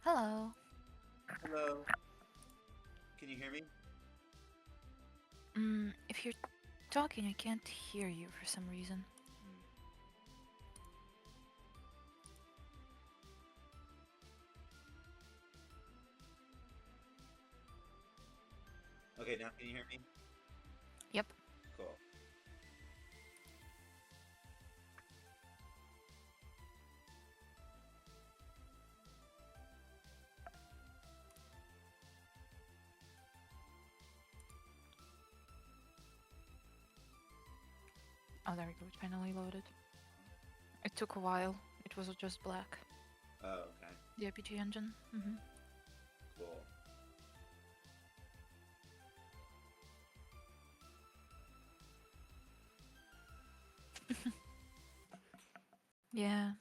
Hello. Hello. Can you hear me? If you're talking, I can't hear you for some reason. Okay, now can you hear me? Yep. Cool. Oh, there we go. It finally loaded. It took a while. It was just black. Oh, okay. The RPG engine. Mm-hmm. Cool. Yeah.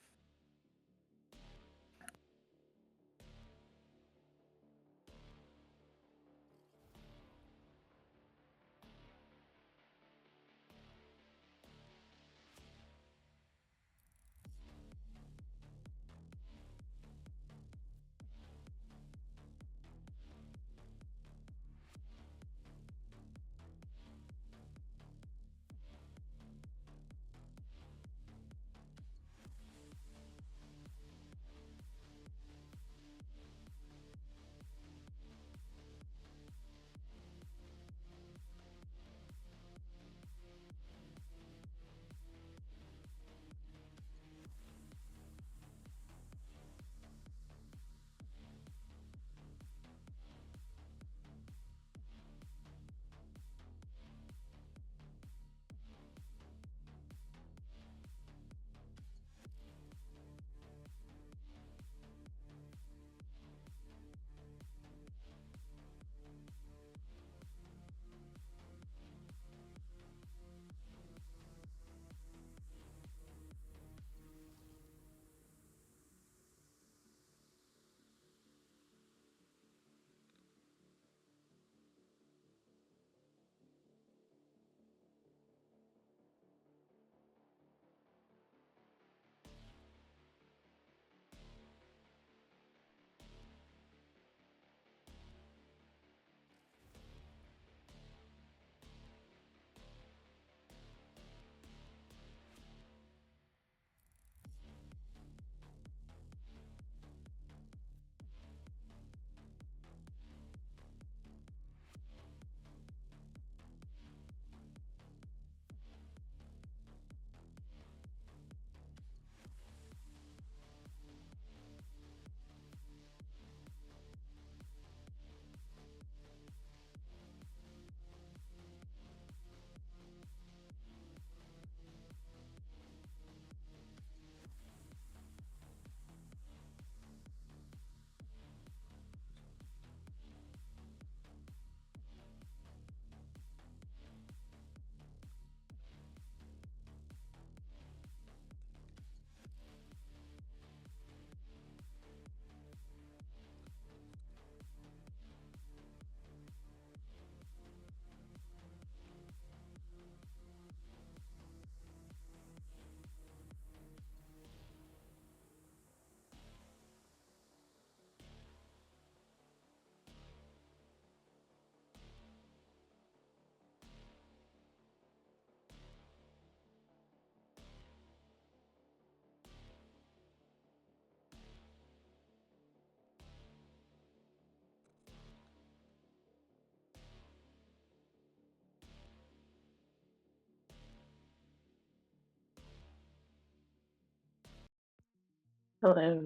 Hello.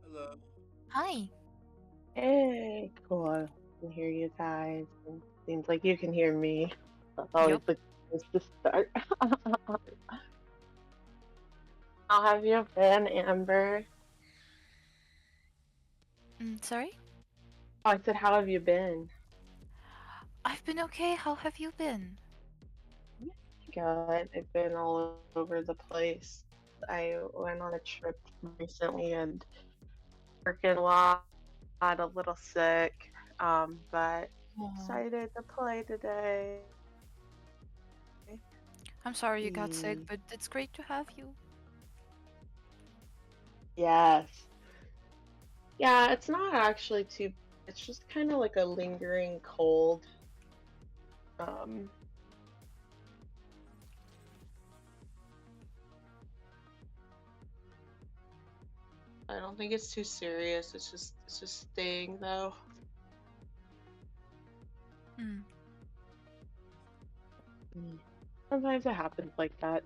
Hello. Hi. Hey, cool. I can hear you guys. And seems like you can hear me. That's always Yep. the place to start. How have you been, Amber? Sorry? Oh, I said, how have you been? I've been okay. How have you been? Good. I've been all over the place. I went on a trip recently and working a lot, a little sick. But Oh, excited to play today. I'm sorry you got sick, E- but it's great to have you. Yes. Yeah, it's not actually too. It's just kind of like a lingering cold. Um, I don't think it's too serious. It's just staying though. Hmm. Sometimes it happens like that.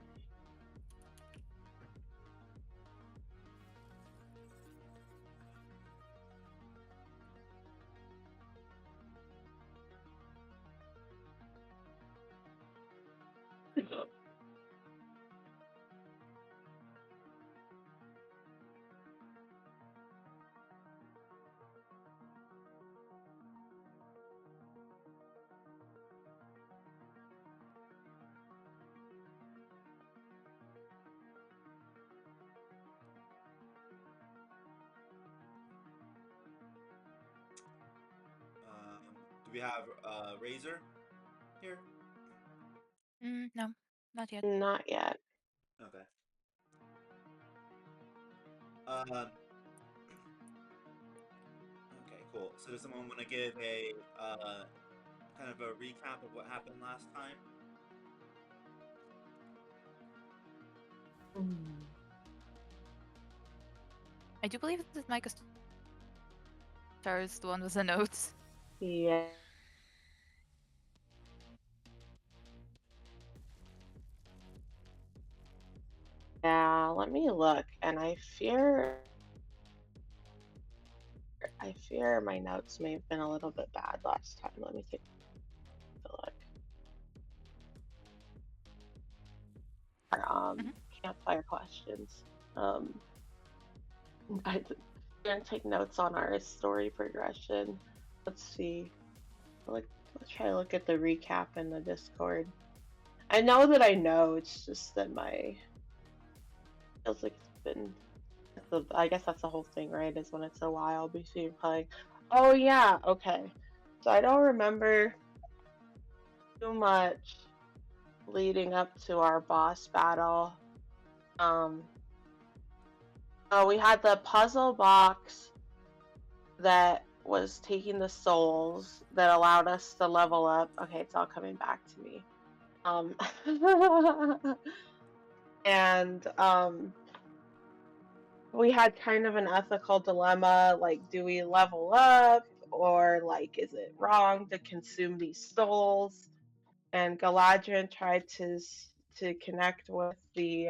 Do we have Razor here? No, not yet. Not yet. Okay. Okay, cool. So does someone want to give a kind of a recap of what happened last time? I do believe that Mycostar is the one with the notes. Yeah. Yeah, let me look. And I fear my notes may have been a little bit bad last time. Let me take a look. Campfire questions. I didn't take notes on our story progression. Let's see. Let's try to look at the recap in the Discord. I know that I know. It's just that my feels like it's been. I guess that's the whole thing, right? Is when it's a while between playing. Oh yeah. Okay. So I don't remember too much leading up to our boss battle. We had the puzzle box that was taking the souls that allowed us to level up. Okay, it's all coming back to me. And we had kind of an ethical dilemma, like, do we level up, or like, is it wrong to consume these souls? And Galadran tried to connect with the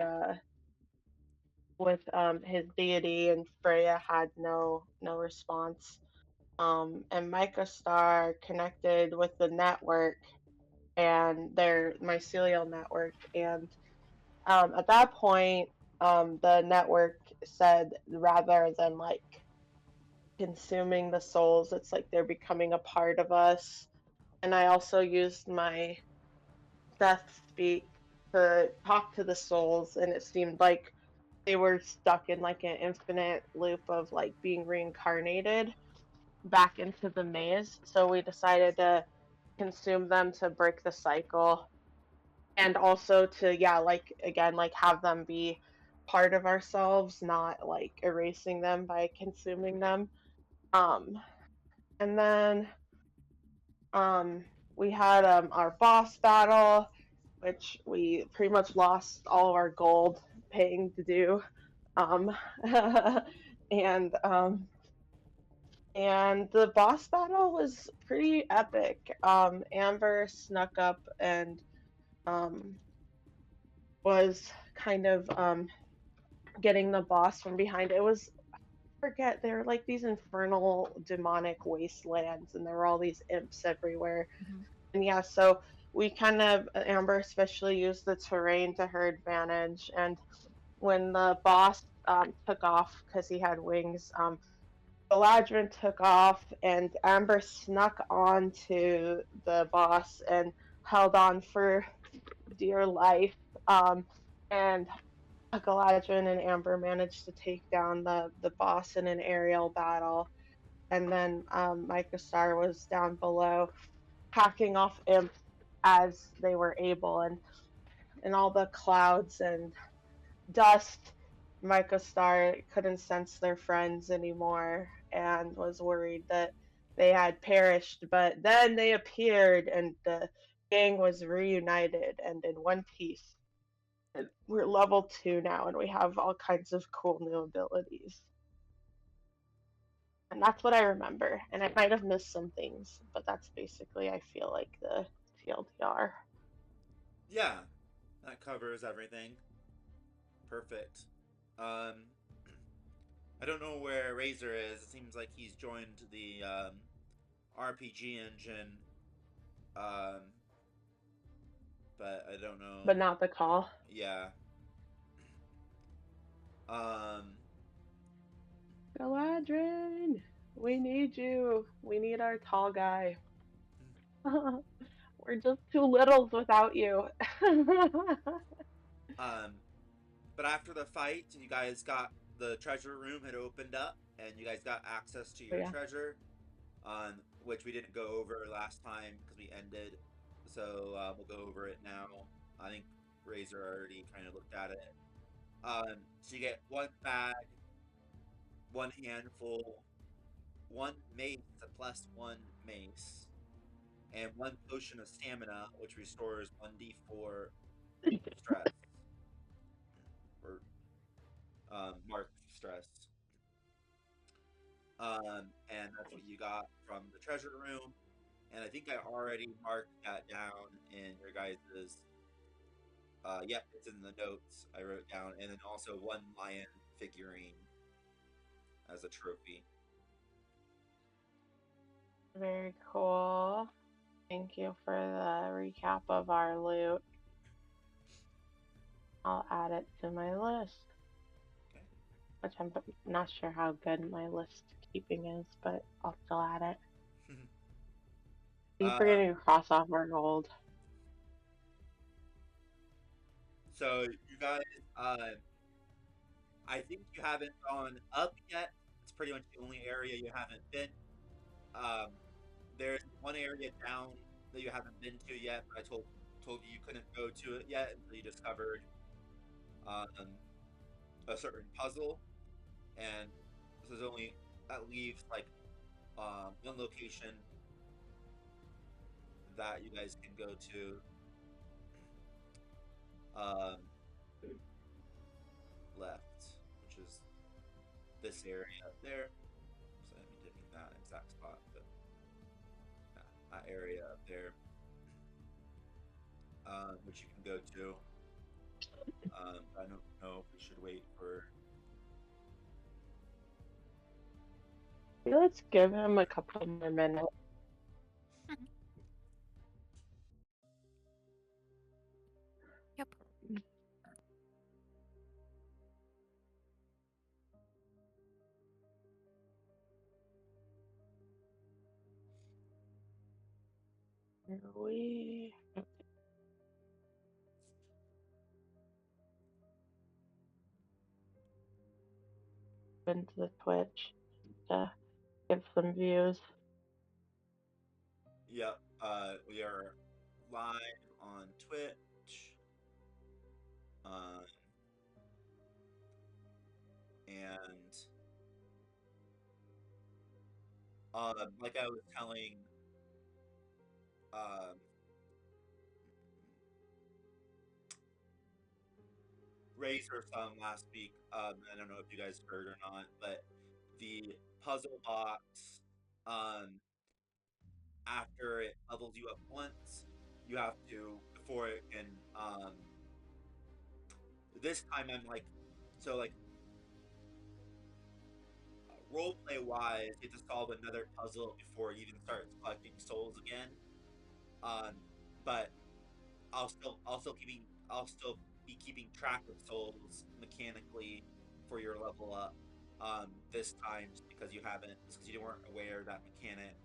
his deity, and Freya had no response. And Mycostar connected with the network and their mycelial network, and at that point, the network said rather than like consuming the souls, it's like they're becoming a part of us. And I also used my death speak to talk to the souls, and it seemed like they were stuck in like an infinite loop of like being reincarnated back into the maze. So we decided to consume them to break the cycle, and also to, yeah, like again, like have them be part of ourselves, not like erasing them by consuming them. Um and then we had our boss battle, which we pretty much lost all of our gold paying to do. Um and and the boss battle was pretty epic. Amber snuck up and um, was kind of getting the boss from behind. It was, I forget, they were like these infernal demonic wastelands, and there were all these imps everywhere. Mhm. And yeah, so we kind of, Amber especially used the terrain to her advantage. And when the boss took off because he had wings, Galadran took off, and Amber snuck onto the boss and held on for dear life. And Galadran and Amber managed to take down the boss in an aerial battle. And then Mycostar was down below, hacking off imps as they were able. And in all the clouds and dust, Mycostar couldn't sense their friends anymore. and was worried that they had perished, but then they appeared and the gang was reunited and in one piece. And we're level 2 now and we have all kinds of cool new abilities. And that's what I remember. And I might have missed some things, but that's basically, I feel like, the TLDR. Yeah, that covers everything. Perfect. I don't know where Razor is. It seems like he's joined the RPG engine, but I don't know. But not the call. Yeah. Galadran, we need you. We need our tall guy. We're just two littles without you. But after the fight, you guys got the treasure room had opened up, and you guys got access to your Yeah. treasure, which we didn't go over last time because we ended. So we'll go over it now. I think Razor already kind of looked at it. So you get one bag, one handful, one mace, a +1 mace, and one potion of stamina, which restores 1d4 stress or marked stress. And that's what you got from the treasure room. And I think I already marked that down in your guys's. Yep, it's in the notes I wrote down, and then also one lion figurine as a trophy. Very cool. Thank you for the recap of our loot. I'll add it to my list. Okay. Which I'm not sure how good my list keeping is, but I'll still add it. Keep forgetting to cross off our gold. So you guys, I think you haven't gone up yet. It's pretty much the only area you haven't been. There's one area down that you haven't been to yet, but I told you couldn't go to it yet until you discovered a certain puzzle, and this is only that leaves like one location that you guys can go to. Left, which is this area up there. So I'm taking that exact spot, but yeah, that area up there, which you can go to. I don't know if we should wait for. Let's give him a couple more minutes. Yep. Here we into the Twitch to give some views. Yep, we are live on Twitch. And like I was telling Razor some last week. I don't know if you guys heard or not, but the puzzle box, after it levels you up once, you have to before it can. This time I'm like, so like roleplay wise, you have to solve another puzzle before it even starts collecting souls again. But I'll still be keeping track of souls mechanically for your level up. This time just because you weren't aware of that mechanic.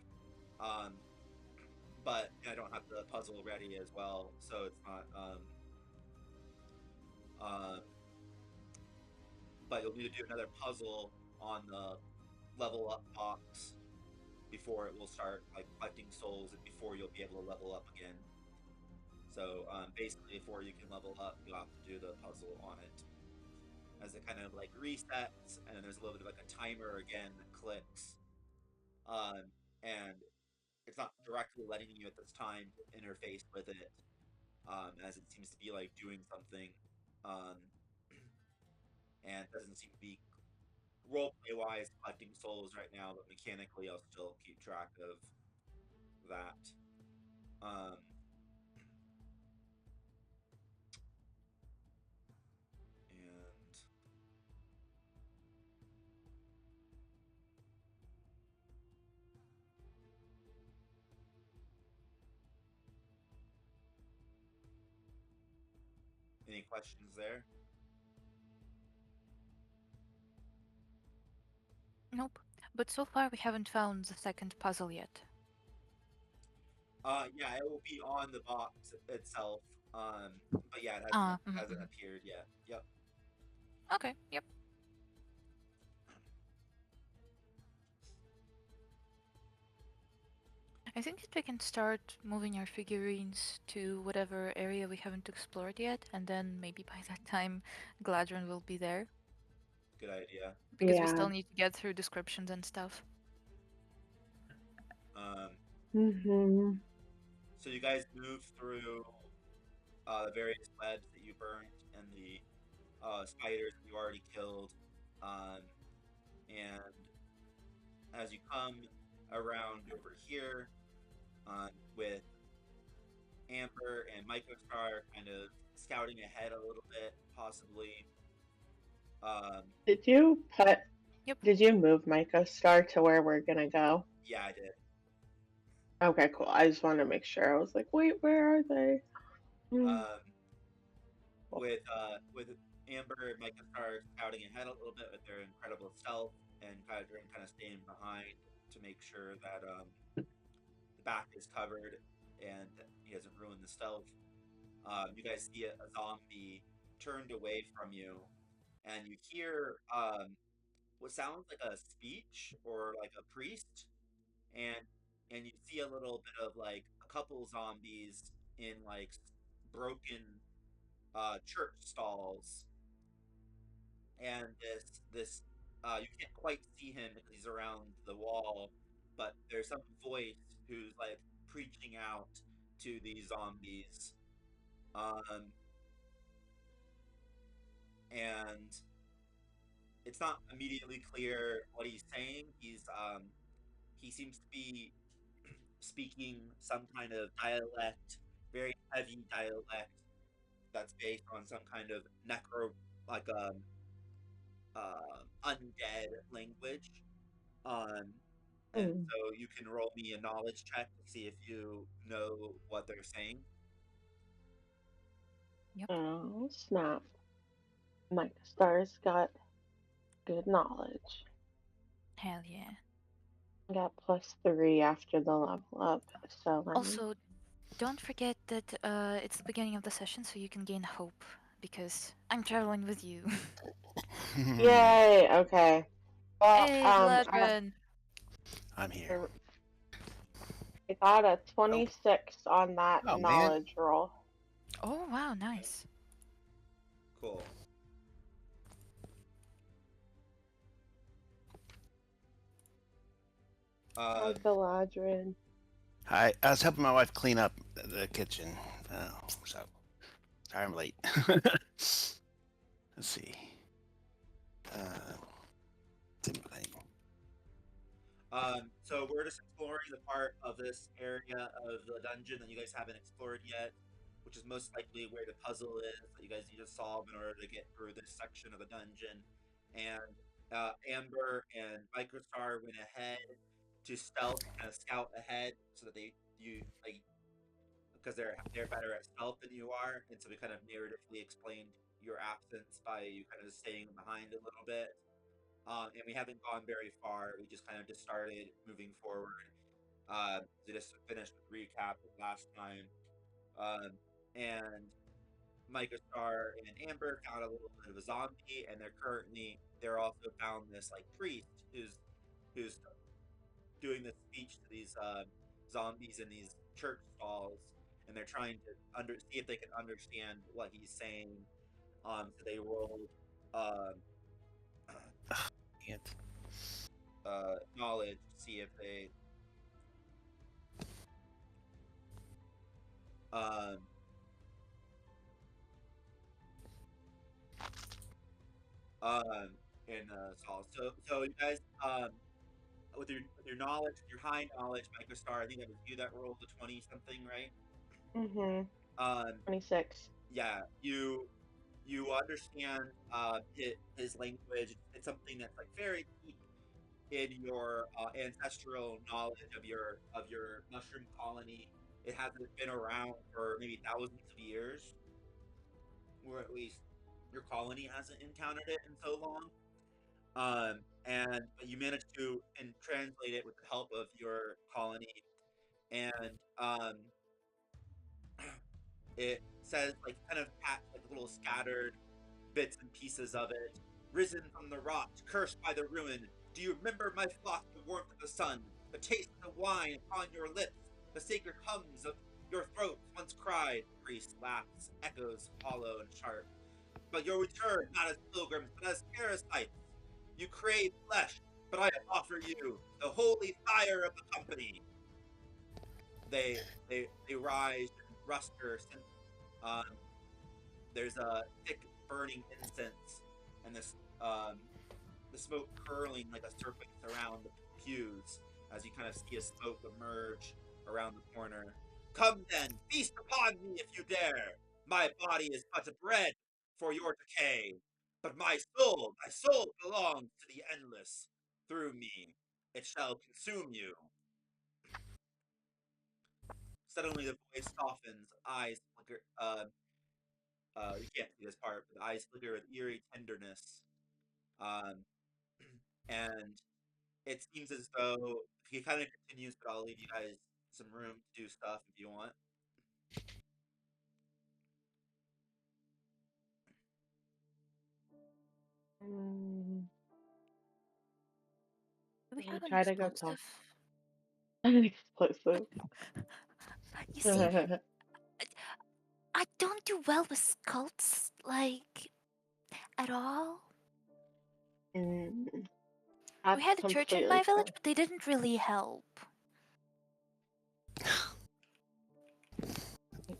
But I don't have the puzzle ready as well, so it's not. But you'll need to do another puzzle on the level up box before it will start like collecting souls, and before you'll be able to level up again. So basically, before you can level up, you have to do the puzzle on it. as it kind of like resets, and then there's a little bit of like a timer again that clicks, and it's not directly letting you at this time to interface with it, as it seems to be like doing something, um, and doesn't seem to be roleplay wise collecting souls right now, but mechanically I'll still keep track of that. Um, and any questions there? Nope. But so far we haven't found the second puzzle yet. Yeah, it will be on the box itself. But yeah, it hasn't appeared yet. Yep. Okay, yep. I think that we can start moving our figurines to whatever area we haven't explored yet, and then maybe by that time Galadran will be there. Good idea. Because we Yeah. still need to get through descriptions and stuff. Mhm. So you guys move through the various webs that you burnt and the spiders that you already killed, and as you come around over here, with Amber and Mycostar kind of scouting ahead a little bit, possibly. Did you put? Yep. Did you move Mycostar to where we're gonna go? Yeah, I did. Okay, cool. I just wanted to make sure. I was like, wait, where are they? With Amber and Mycostar scouting ahead a little bit with their incredible stealth, and Galadran kind of staying behind to make sure that the back is covered and he doesn't ruin the stealth. You guys see a zombie turned away from you, and you hear what sounds like a speech or like a priest, and you see a little bit of like a couple zombies in like broken church stalls, and this you can't quite see him because he's around the wall, but there's some voice who's like preaching out to these zombies, um, and it's not immediately clear what he's saying. He seems to be speaking some kind of dialect, very heavy dialect that's based on some kind of like undead language. And Mm. so you can roll me a knowledge check to see if you know what they're saying. Yep. Oh snap! Mycostar's got good knowledge. Hell yeah. I got +3 after the level up. So let me. Also, don't forget that it's the beginning of the session, so you can gain hope, because I'm traveling with you. Yay! Okay. Well, Hey, Galadran! I'm here. I got a 26 on that Oh, man. knowledge roll. Oh, wow, nice. Cool. Hi, Galadran. Hi, I was helping my wife clean up the kitchen, so sorry I'm late. Let's see. Simulating. So we're just exploring the part of this area of the dungeon that you guys haven't explored yet, which is most likely where the puzzle is that you guys need to solve in order to get through this section of the dungeon. And Amber and Microstar went ahead to stealth, kind of scout ahead, so that because they're better at stealth than you are, and so we kind of narratively explained your absence by you kind of staying behind a little bit. And we haven't gone very far. We just kind of just started moving forward. To just finish the recap of last time. And Mycostar and Amber found a little bit of a zombie, and they're also found this like priest who's doing this speech to these zombies in these church stalls, and they're trying to see if they can understand what he's saying. So they rolled um, It. knowledge, see if they um, um, in so you guys with your knowledge, your high knowledge, Mycostar, I think that was you that rolled the 20 something, right? Mm-hmm. Um, 26. yeah, you understand his language. It's something that's like very deep in your ancestral knowledge of your mushroom colony. It hasn't been around for maybe thousands of years, or at least your colony hasn't encountered it in so long. And but you managed to and translate it with the help of your colony, and it says like kind of like little scattered bits and pieces of it. Risen from the rot, cursed by the ruin. Do you remember my flock, the warmth of the sun, the taste of the wine upon your lips, the sacred hums of your throats once cried? Priest laughs, echoes hollow and sharp. But you'll return not as pilgrims, but as parasites. You crave flesh, but I offer you the holy fire of the company. They rise and ruster. Um, there's a thick burning incense, and this the smoke curling like a serpent around the pews as you kind of see a smoke emerge around the corner. Come then, feast upon me if you dare. My body is but a bread for your decay, but my soul belongs to the endless. Through me, it shall consume you. Suddenly, the voice softens, eyes flicker. You can't see this part, but the eyes flicker with eerie tenderness. Um, and it seems as though he kind of continues, but I'll leave you guys some room to do stuff if you want. Mm, Do we I have an try to go talk. explosive? An explosive. You see, I don't do well with cults, like, at all. Mm, We that's had a church in my completely village, fair. but they didn't really help.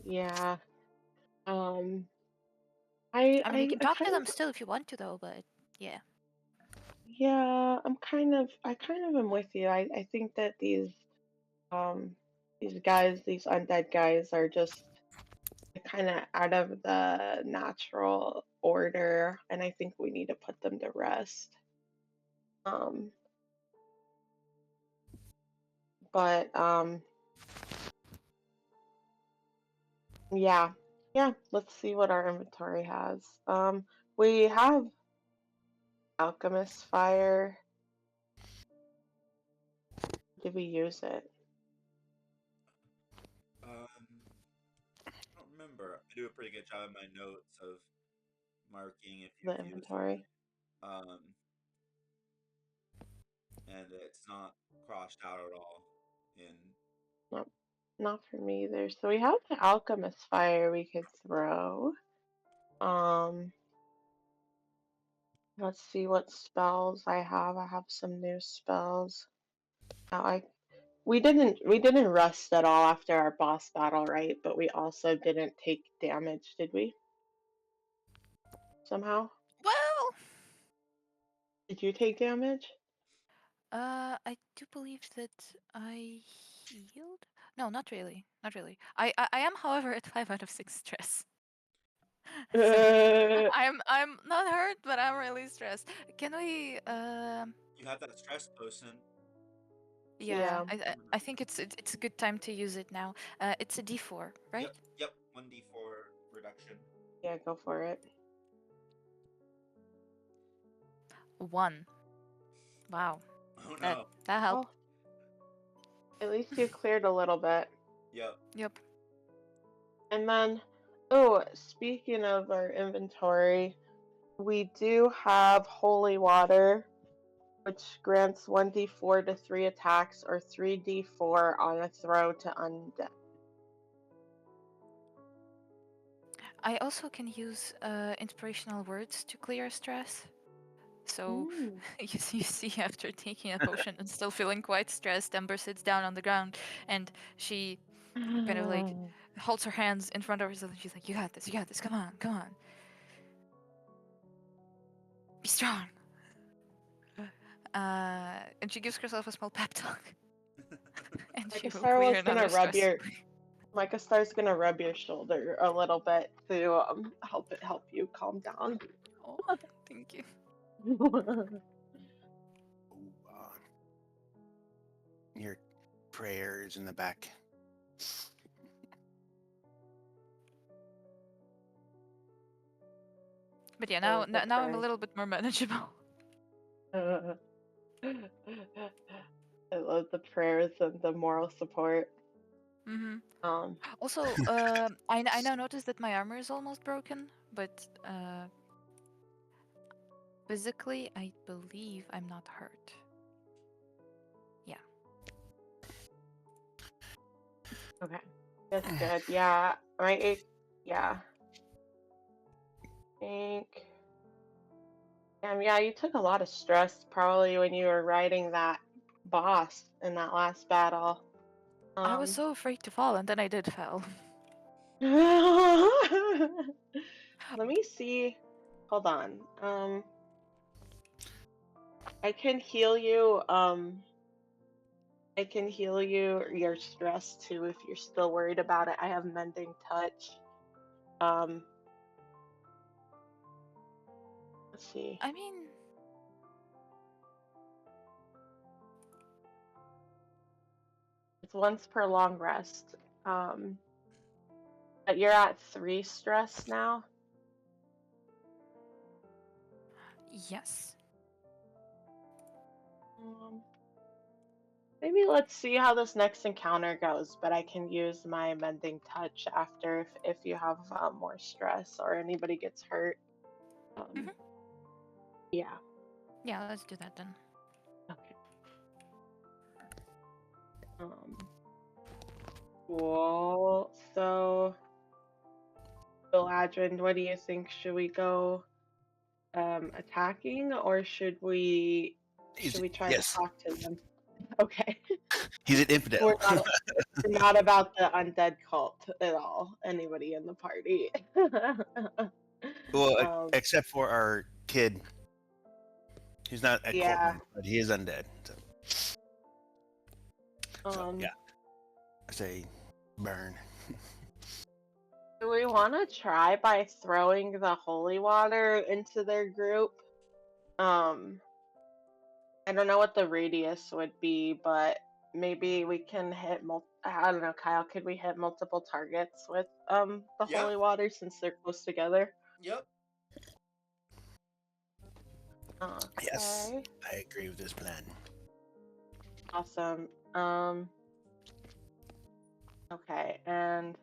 Yeah. Um, I mean, we can I talk to kind them of, still if you want to, though, but yeah. yeah, I kind of am with you. I think that um, these guys, these undead guys are just kind of out of the natural order, and I think we need to put them to rest. Um, but yeah, yeah. Let's see what our inventory has. We have alchemist fire. Did we use it? I don't remember. I do a pretty good job in my notes of marking if The you've used it. inventory? Um, and it's not crossed out at all. In Nope, not for me either. So we have the alchemist fire we could throw. Um, let's see what spells I have. I have some new spells. Now we didn't rest at all after our boss battle, right? But we also didn't take damage, did we? Somehow? Well, Did you take damage? I do believe that I healed. No, not really, not really. I am, however, at 5 out of 6 stress. So Uh, I'm not hurt, but I'm really stressed. Can we? you have that stress potion. Yeah, yeah, I think it's a good time to use it now. It's a D4, right? Yep. 1d4 reduction. yeah, go for it. 1. Wow, Oh that no. that helped. Oh, at least you cleared a little bit. Yep. Yep. And then, oh, speaking of our inventory, we do have holy water, which grants 1d4 to 3 attacks or 3d4 on a throw to undead. I also can use inspirational words to clear stress. So Mm. you see, after taking a potion and still feeling quite stressed, Ember sits down on the ground and she kind of like holds her hands in front of herself and she's like, you got this, come on, come on. Be strong. And she gives herself a small pep talk. And she will Mycostar clear was gonna another rub stress. your Mycostar's gonna rub your shoulder a little bit to help you calm down. Oh, thank you. Ooh, your prayers in the back. But yeah, Oh, the now I'm a prayers. little bit more manageable. I love the prayers and the moral support. Hmm. Um, Also, I now noticed that my armor is almost broken, but physically, I believe I'm not hurt. Yeah. okay, that's good. Yeah, right. Yeah, I think. Yeah, you took a lot of stress probably when you were riding that boss in that last battle. I was so afraid to fall, and then I did fall. Let me see. Hold on. I can heal you. I can heal your stress too if you're still worried about it. I have mending touch. Um, let's see. I mean, It's once per long rest. But you're at 3 stress now. yes. Um, Maybe let's see how this next encounter goes, but I can use my mending touch after if you have more stress or anybody gets hurt. Mhm. Yeah. Yeah, let's do that then. Okay. Um, cool. So, Galadran, what do you think? Should we go attacking or should we try to Yes, talk to them? Okay. he's an infidel. We're not about the undead cult at all. Anybody in the party. Well, um, except for our kid. He's not a cult yeah. member, but he is undead. So Um, yeah, I say burn. do we want to try by throwing the holy water into their group? I don't know what the radius would be, but maybe we can hit I don't know, Kyle, could we hit multiple targets with the Yeah. holy water since they're close together? Yep. Yes, Okay. I agree with this plan. Awesome. Okay, and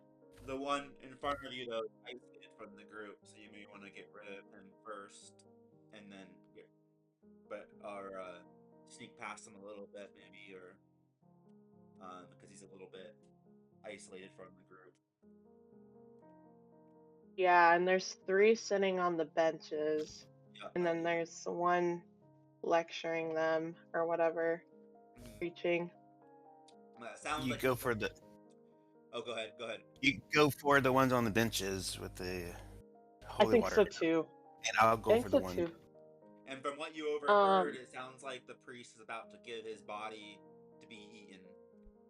The one in front of you, though, is isolated from the group, so you may want to get rid of him first, and then sneak past him a little bit, maybe, or because he's a little bit isolated from the group. yeah, and there's 3 sitting on the benches, Yep. and then there's one lecturing them or whatever, preaching. That sounds You like go he's. for the Oh, go ahead. Go ahead. you go for the ones on the benches with the I holy think water, so too. and I'll I go think for the so one. too. And from what you overheard, Um, it sounds like the priest is about to give his body to be eaten.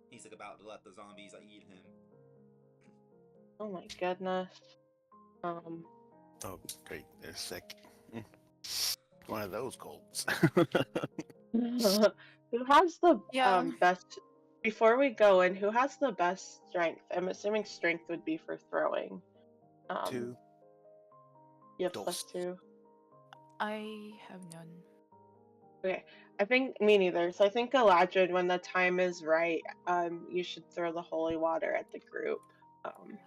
He's like about to let the zombies eat him. oh my goodness. Um, Oh, great! They're sick. One of those colds. who has the Yeah. best? Before we go in, who has the best strength? I'm assuming strength would be for throwing. Um, 2 you have dos. +2. I have none. Okay, I think me neither. So I think Galadrin, when the time is right, you should throw the holy water at the group. Um,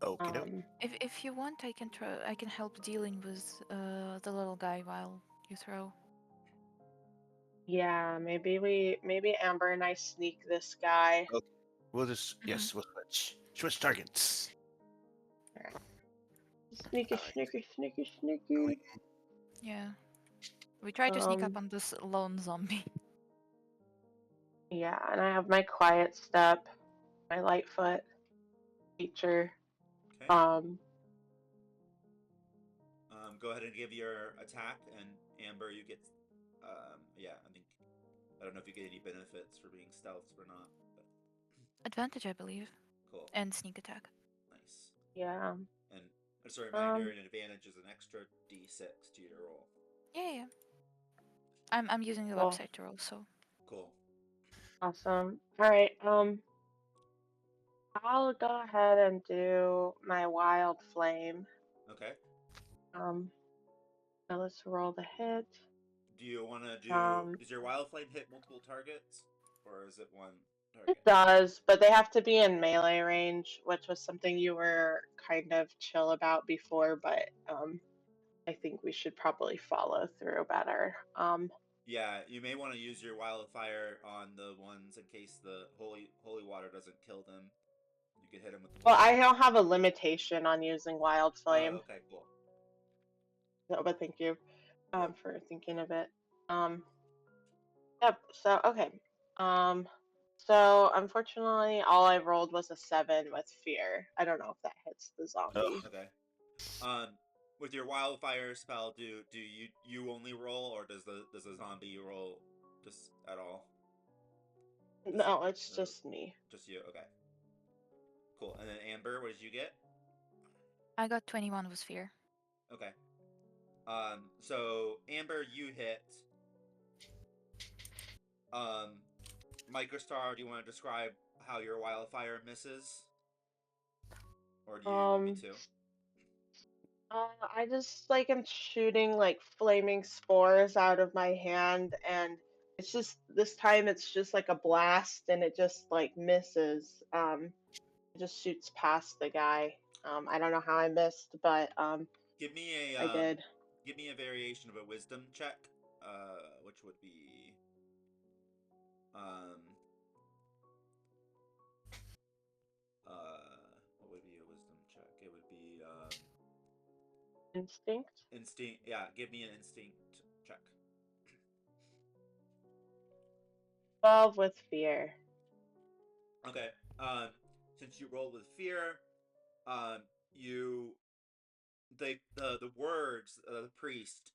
Okie doke. If you want, I can help dealing with the little guy while you throw. yeah, maybe Amber and I sneak this guy. Okay. We'll just Mhm. yes, we'll switch targets. Alright. Sneaky, Alright. sneaky, sneaky, sneaky. Yeah. We try to sneak up on this lone zombie. Yeah, and I have my quiet step, my Lightfoot feature. Okay. Go ahead and give your attack, and Amber, you get. Yeah, I don't know if you get any benefits for being stealth or not, but Advantage, I believe. cool. And sneak attack. Nice. Yeah. And just a reminder, an advantage is an extra d6 to your roll. Yeah. I'm using the Cool. website to roll, so. Cool. Awesome. Alright, I'll go ahead and do my wild flame. Okay. Now let's roll the hit. Do you want to do? Um, Does your wild flame hit multiple targets, or is it one It target? does, but they have to be in melee range, which was something you were kind of chill about before, but I think we should probably follow through better. Yeah, you may want to use your wildfire on the ones in case the holy water doesn't kill them. You could hit them with the. Well, I don't have a limitation on using wild flame. Oh, okay, cool. No, but thank you Yep. for thinking of it. Yep. So okay. So unfortunately, all I rolled was a 7 with fear. I don't know if that hits the zombie. Okay. With your wildfire spell, do you only roll, or does the zombie roll just at all? No, it's just me. Just you. Okay. Cool. And then Amber, what did you get? I got 21 with fear. Okay. So Amber, you hit. Mycostar, do you want to describe how your wildfire misses? Or do you want me to? I just like am shooting like flaming spores out of my hand, and it's just this time it's just like a blast, and it just like misses. It just shoots past the guy. I don't know how I missed, but Give me a I did. give me a variation of a wisdom check, which would be what would be a wisdom check? It would be Instinct. instinct. Yeah, give me an instinct check. 12 with fear. Okay. Since you rolled with fear, you the words of the priest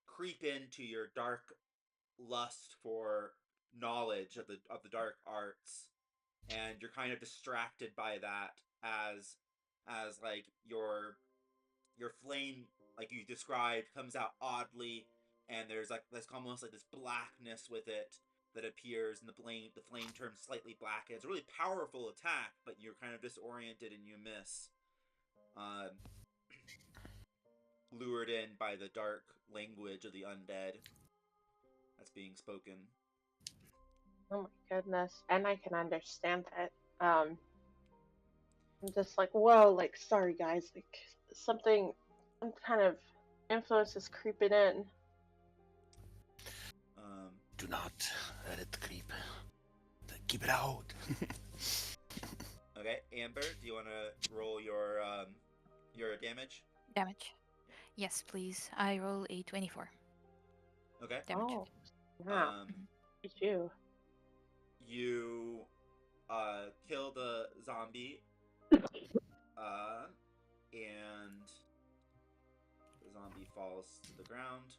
creep into your dark lust for knowledge of the dark arts, and you're kind of distracted by that as like your flame, like you described, comes out oddly, and there's almost like this blackness with it that appears, and the flame turns slightly black. It's a really powerful attack, but you're kind of disoriented and you miss. Lured in by the dark language of the undead that's being spoken. Oh my goodness. And I can understand it. I'm just like, whoa, like, sorry guys, like, some kind of influence is creeping in. Do not let it creep. Keep it out. Okay, Amber, do you want to roll your damage? Damage. Yes, please. I roll a 24. Okay. Damage. Oh, wow. You. You kill the zombie, and the zombie falls to the ground.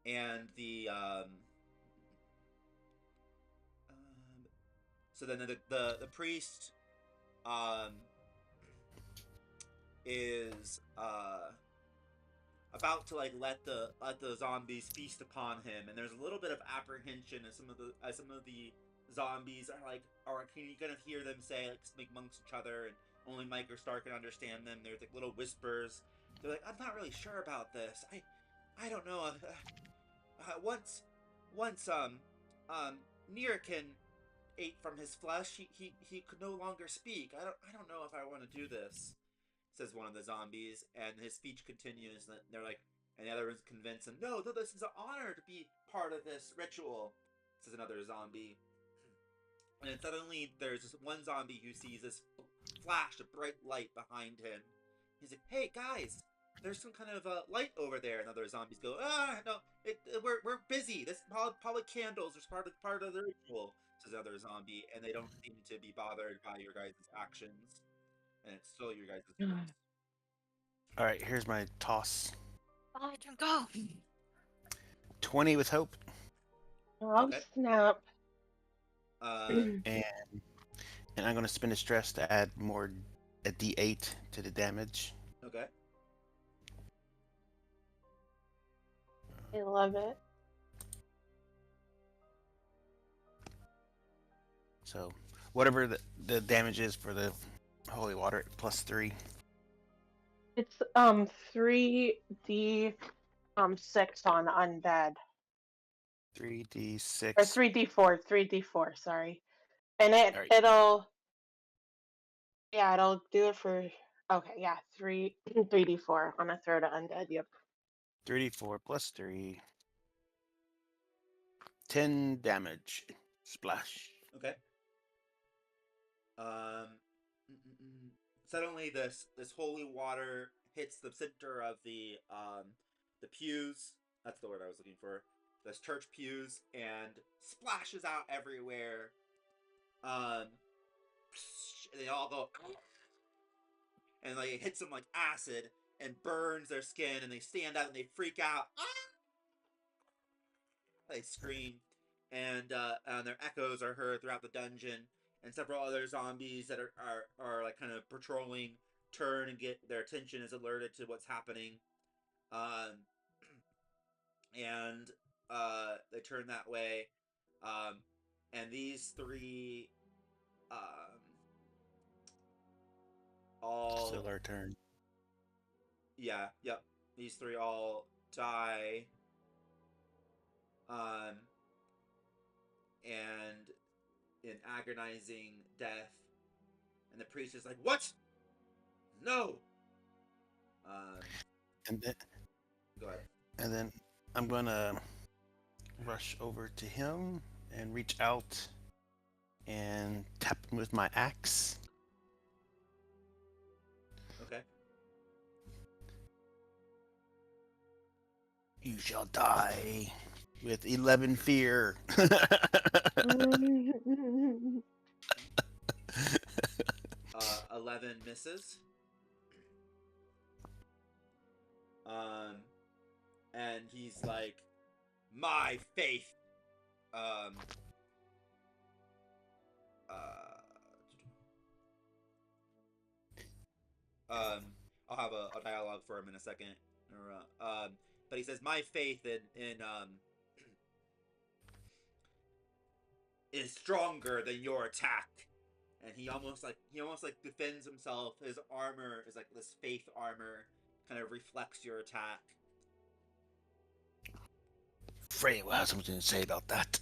And so then the priest is about to like let the zombies feast upon him, and there's a little bit of apprehension as some of the zombies are like, or can you kind of hear them say like amongst each other, and only Mycostar can understand them. There's like little whispers. They're like, I'm not really sure about this. I don't know. Once Nirakin ate from his flesh, he could no longer speak. I don't know if I want to do this, says one of the zombies, and his speech continues. And they're like, and the other one's convinced him, no, this is an honor to be part of this ritual, says another zombie. And then suddenly there's this one zombie who sees this flash of bright light behind him. He's like, "Hey guys, there's some kind of light over there." And other zombies go, "Ah, no, we're busy. This public candles are part of the ritual," says another zombie, and they don't seem to be bothered by your guys' actions, and it's still your guys' choice. All right, here's my toss. I can go. 20 with hope, Oh, Okay. snap. and I'm gonna spend a stress to add a D8 to the damage. Okay. I love it. So whatever the damage is for the holy water, +3. It's 3D 6 on undead. 3d6 Or 3D4, sorry. And Alright. it'll do it for, okay, yeah, 3D4 on a throw to undead, yep. 3d4 +3. 10 damage. Splash. Okay. Suddenly this holy water hits the center of the pews. That's the word I was looking for. This church pews and splashes out everywhere. And they all go, and like it hits them like acid and burns their skin, and they stand up and they freak out. They scream, and their echoes are heard throughout the dungeon. And several other zombies that are like kind of patrolling turn and get their attention is alerted to what's happening, and they turn that way, and these three all Still our turn. yeah, yep, these three all die, and in agonizing death, and the priest is like, "What? No!" And then Go ahead. and then I'm gonna rush over to him and reach out and tap him with my axe. Okay. You shall die with 11 fear. 11 misses. And he's like, "My faith." I'll have a dialogue for him in a second. But he says, "My faith in is stronger than your attack." And he almost like defends himself. His armor is like this faith armor, kind of reflects your attack. Freya will have something to say about that.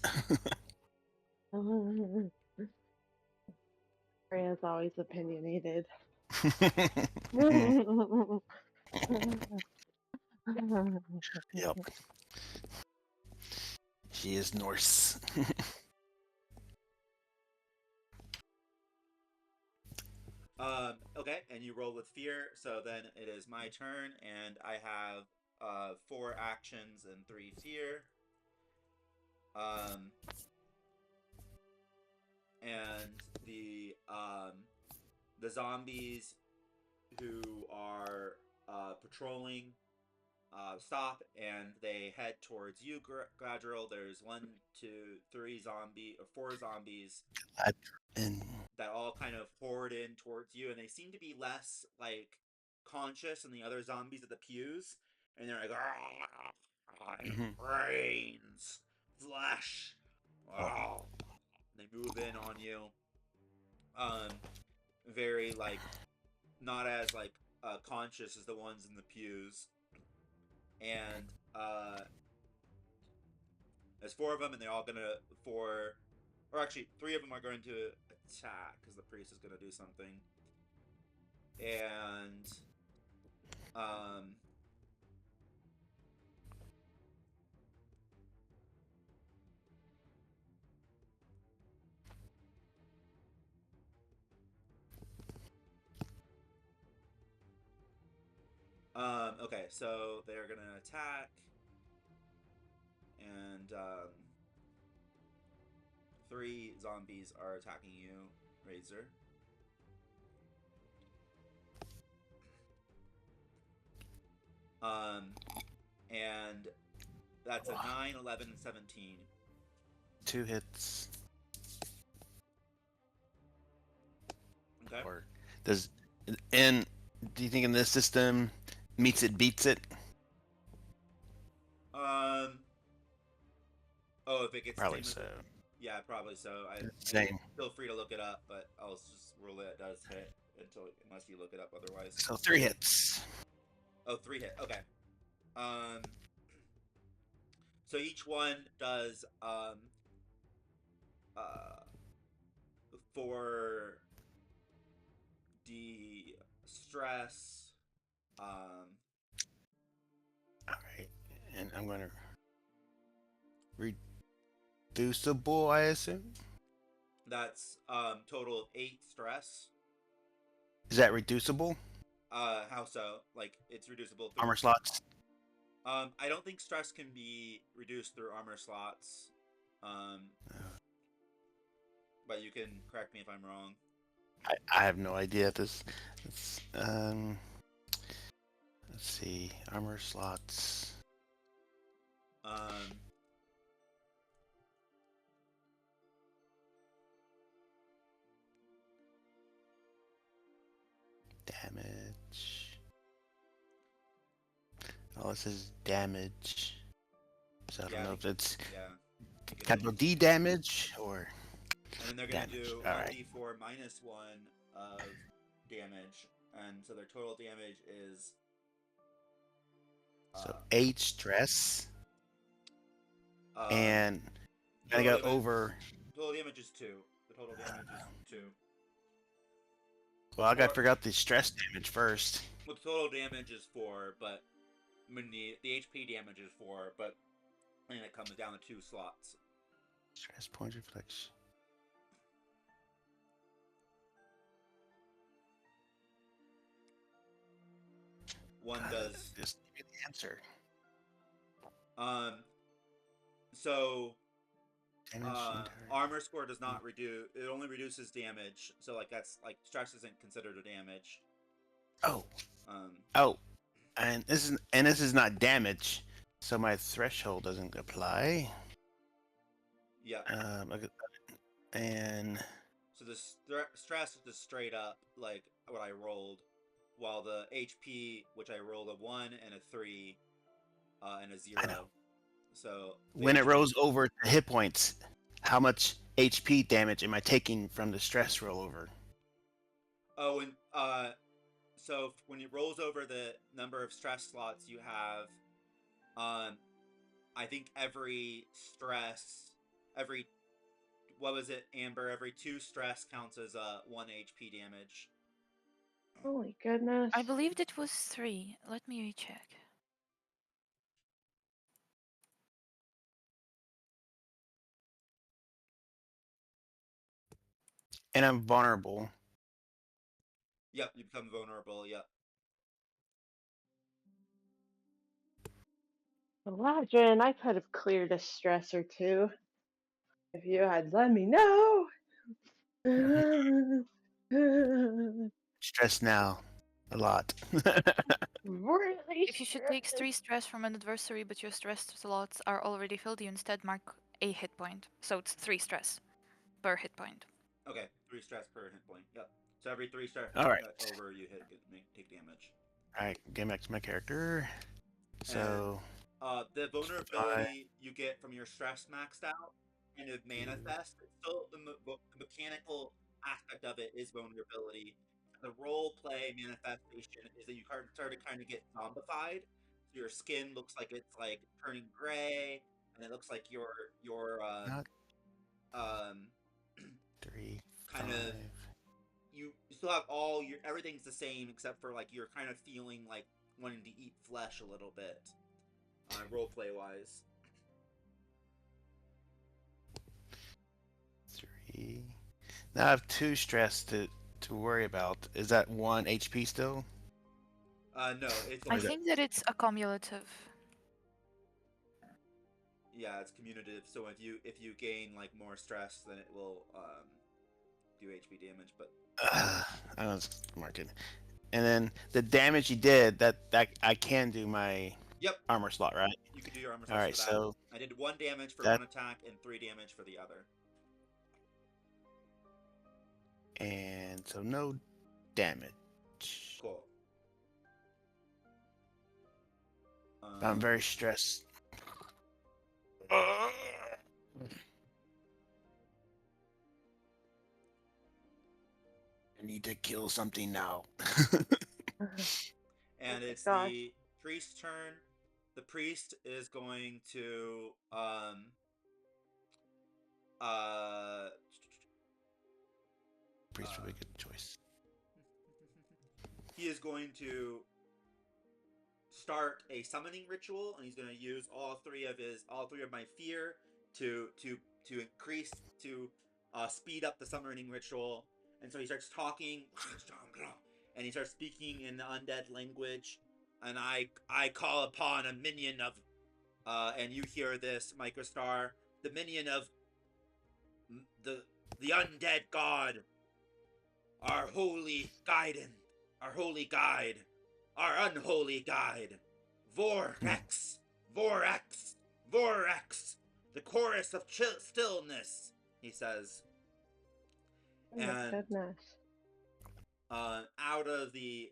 Freya's always opinionated. Yep. She is Norse. Okay, and you roll with fear, so then it is my turn, and I have 4 actions and 3 fear. And the zombies who are patrolling stop, and they head towards you, Galadriel. There's 1, 2, 3 4 zombies And that all kind of poured in towards you, and they seem to be less like conscious than the other zombies at the pews, and they're like, brains, flesh. Wow. They move in on you. Very like not as like conscious as the ones in the pews. And there's 4 of them, and they're all gonna or actually 3 of them are going to attack because the priest is gonna do something. And Okay, so they're gonna attack, and 3 zombies are attacking you, Razor. And that's a 9, 11, and 17. 2 hits. Okay. Or does and do you think in this system meets it beats it? Oh, if it gets Probably the same so. result? Yeah, probably so. Same. Feel free to look it up, but I'll just rule it does hit unless you look it up otherwise. So 3 hits. Oh, 3 hit. Okay. So each one does for the stress. All right, and I'm gonna reducible, I assume. That's total of 8 stress. Is that reducible? How so? Like it's reducible through Armor slots. I don't think stress can be reduced through armor slots. But you can correct me if I'm wrong. I have no idea. Let's see, armor slots. Damage. Oh, it says damage. So I don't know if it's capital D damage or. And then they're gonna damage. do All right. 1d4 minus 1 of damage, and so their total damage is. So 8 stress. And I total go over. Total damage is 2. The total damage is 2. Well, I gotta figure out the stress damage first. Well, the total damage is 4, but I mean the HP damage is 4, but and it comes down to 2 slots. Stress point reflection. One does. Just give me the answer. So armor score does not reduce. It only reduces damage. So like that's like stress isn't considered a damage. Oh. Oh. And this is not damage, so my threshold doesn't apply. Yeah. And so the stress is just straight up like what I rolled, while the HP, which I rolled a 1 and a 3, and a 0. So when it rolls over to hit points, how much HP damage am I taking from the stress rollover? Oh, and so when it rolls over the number of stress slots you have, I think every what was it, Amber? Every 2 stress counts as 1 HP damage. Holy goodness. I believed it was 3. Let me recheck. And I'm vulnerable. Yep, you become vulnerable. Yep. Galadran, I could have cleared a stress or 2 if you had let me know. Stress now. A lot. Really If you should take 3 stress from an adversary, but your stress slots are already filled, you instead mark a hit point. So it's 3 stress per hit point. Okay, 3 stress per hit point. Yep. So every 3 stress over, you take damage. All right, get back to my character. So. And, the vulnerability you get from your stress maxed out kind of manifest. Still, the mechanical aspect of it is vulnerability. The role play manifestation is that you start to kind of get zombified. So your skin looks like it's like turning gray, and it looks like your 3, kind 5. of you still have all your everything's the same except for like you're kind of feeling like wanting to eat flesh a little bit, roleplay wise. 3. Now I have 2 stress to worry about. Is that 1 HP still? No, it's I only. think that it's a cumulative. Yeah, it's commutative. So if you gain like more stress, then it will do HP damage. But I was marking. And then the damage you did, that I can do my yep, armor slot, right? you can do your armor All slash right, for that. so I did 1 damage for that one attack and 3 damage for the other. and so no damage. Cool. I'm very stressed. I need to kill something now. And Oh it's my gosh. the priest's turn. The priest is going to uh Priest would be a good choice. he is going to start a summoning ritual, and he's going to use all three of my fear to increase to speed up the summoning ritual. And so he starts talking, and he starts speaking in the undead language. And I call upon a minion of, and you hear this, Mycostar, the minion of the undead god, our holy guidance, our holy guide, our unholy guide, Vorx, Vorax, Vorax, the chorus of stillness, he says. Oh my And goodness. out of the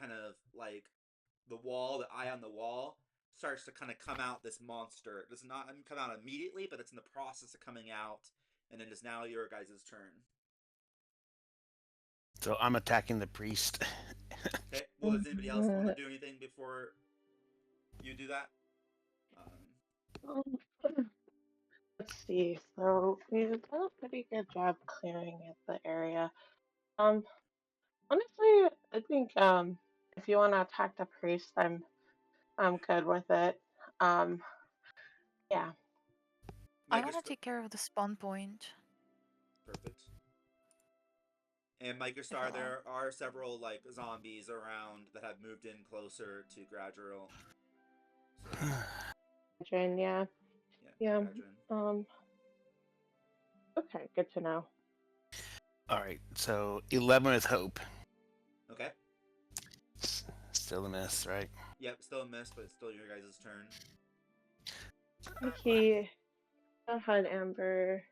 kind of like the wall, the eye on the wall starts to kind of come out this monster. It does not come out immediately, but it's in the process of coming out, and it is now your guys' turn. So I'm attacking the priest. Okay. Well, does anybody else want to do anything before you do that? Let's see. So we've done a pretty good job clearing at the area. Honestly, I think if you want to attack the priest, I'm good with it. Um, yeah. I want to Mycostar. take care of the spawn point. Perfect. And Mycostar, If there are several like zombies around that have moved in closer to Galadran. So, Galadran, yeah. Yeah. Galadran. Okay, good to know. All right, so 11 with hope. Okay. Still a miss, right? Yep, still a miss, but it's still your guys' turn. Okay. Go ahead, Amber.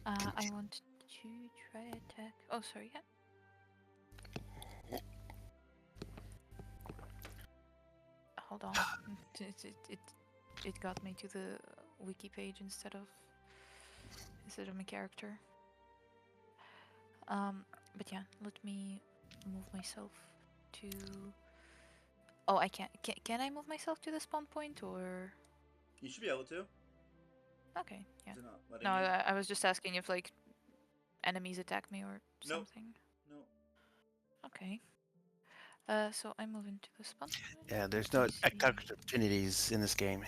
I want to try attack. Oh, sorry. Yeah. Hold on. It got me to the wiki page instead of my character. But yeah, let me move myself to. Oh, I can't. Can I move myself to the spawn point or? You should be able to. Okay. Yeah. Is it not letting No, you? I was just asking if like enemies attack me or Nope. something. No. Okay. So I move into the spawn point. Yeah, there's no attack opportunities in this game.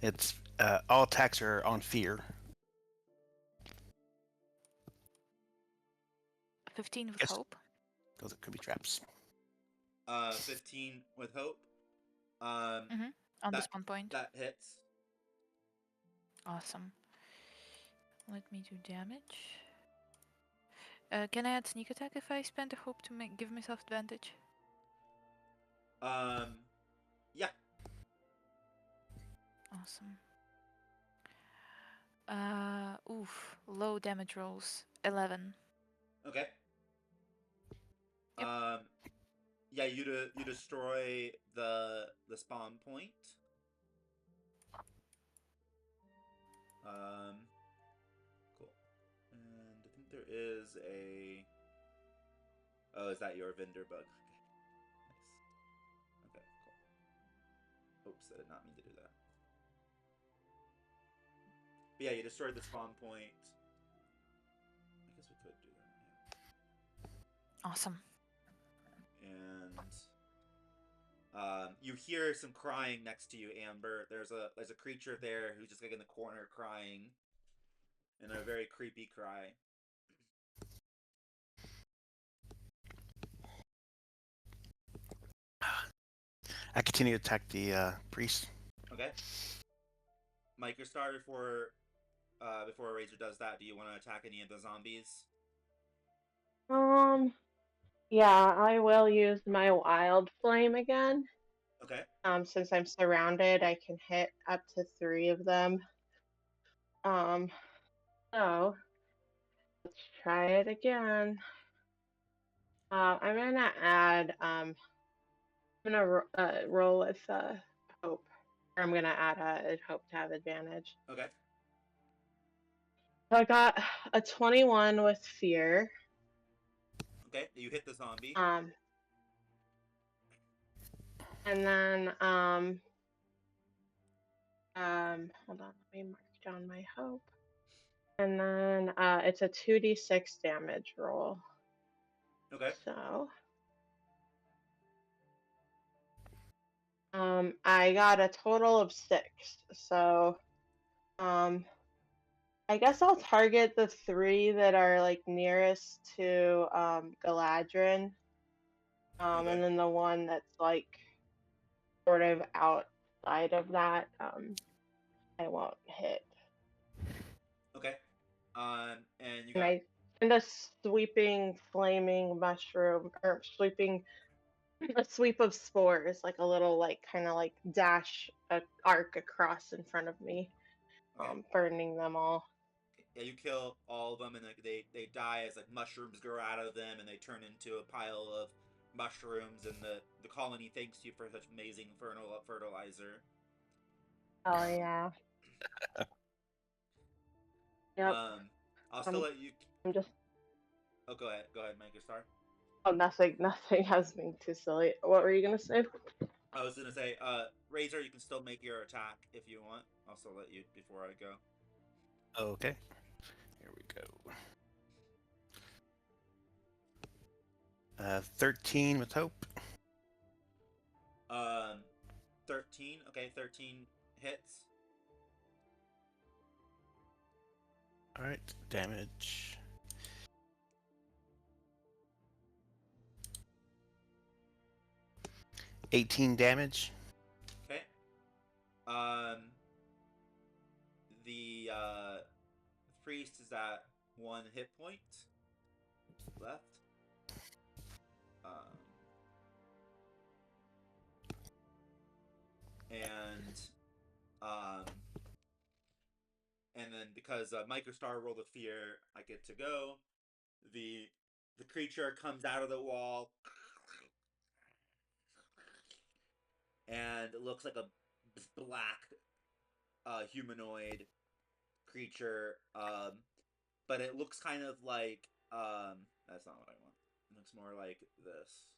It's all attacks are on fear. 15 with Yes. hope. Those could be traps. 15 with hope. On the spawn point. That hits. Awesome. Let me do damage. Can I add sneak attack if I spend a hope to give myself advantage? Yeah. Awesome. Low damage rolls. 11. Okay. Yep. Yeah, you destroy the spawn point. Cool. And I think there is a. Oh, is that your vendor bug? Okay. Nice. Okay, cool. Oops, I did not mean to do that. But yeah, you destroyed the spawn point. I guess we could do that. Yeah. Awesome. And you hear some crying next to you, Amber. There's a creature there who's just like in the corner crying, in a very creepy cry. I continue to attack the priest. Okay. Mycostar, before Razor does that, do you want to attack any of the zombies? Yeah, I will use my wild flame again. Okay. Since I'm surrounded, I can hit up to 3 of them. So let's try it again. I'm gonna add. I'm gonna roll with hope. Or I'm gonna add a hope to have advantage. Okay. So I got a 21 with fear. Okay. You hit the zombie. And then hold on, let me mark down my hope. And then it's a 2d6 damage roll. Okay. So I got a total of 6. So I guess I'll target the 3 that are like nearest to Galadran. Okay. And then the one that's like sort of outside of that, I won't hit. Okay. And you And got I send a sweeping flaming mushroom, or sweeping a sweep of spores, like a little like kind of like dash a arc across in front of me, okay. burning them all. Yeah, you kill all of them, and they die as like mushrooms grow out of them, and they turn into a pile of mushrooms, and the colony thanks you for such amazing fertilizer. Oh yeah. Yep. I'll still let you. I'm just. Oh, go ahead, Mycostar. Oh, nothing. has been too silly. What were you gonna say? I was gonna say, Razor, you can still make your attack if you want. I'll still let you before I go. Okay. Here we go. 13 with hope. 13. Okay, 13 hits. All right, damage. $18 damage. Okay. The priest is at 1 hit point left. And then because Mycostar rolled a fear, I get to go. The creature comes out of the wall and it looks like a black humanoid creature, but it looks kind of like that's not what I want. It looks more like this.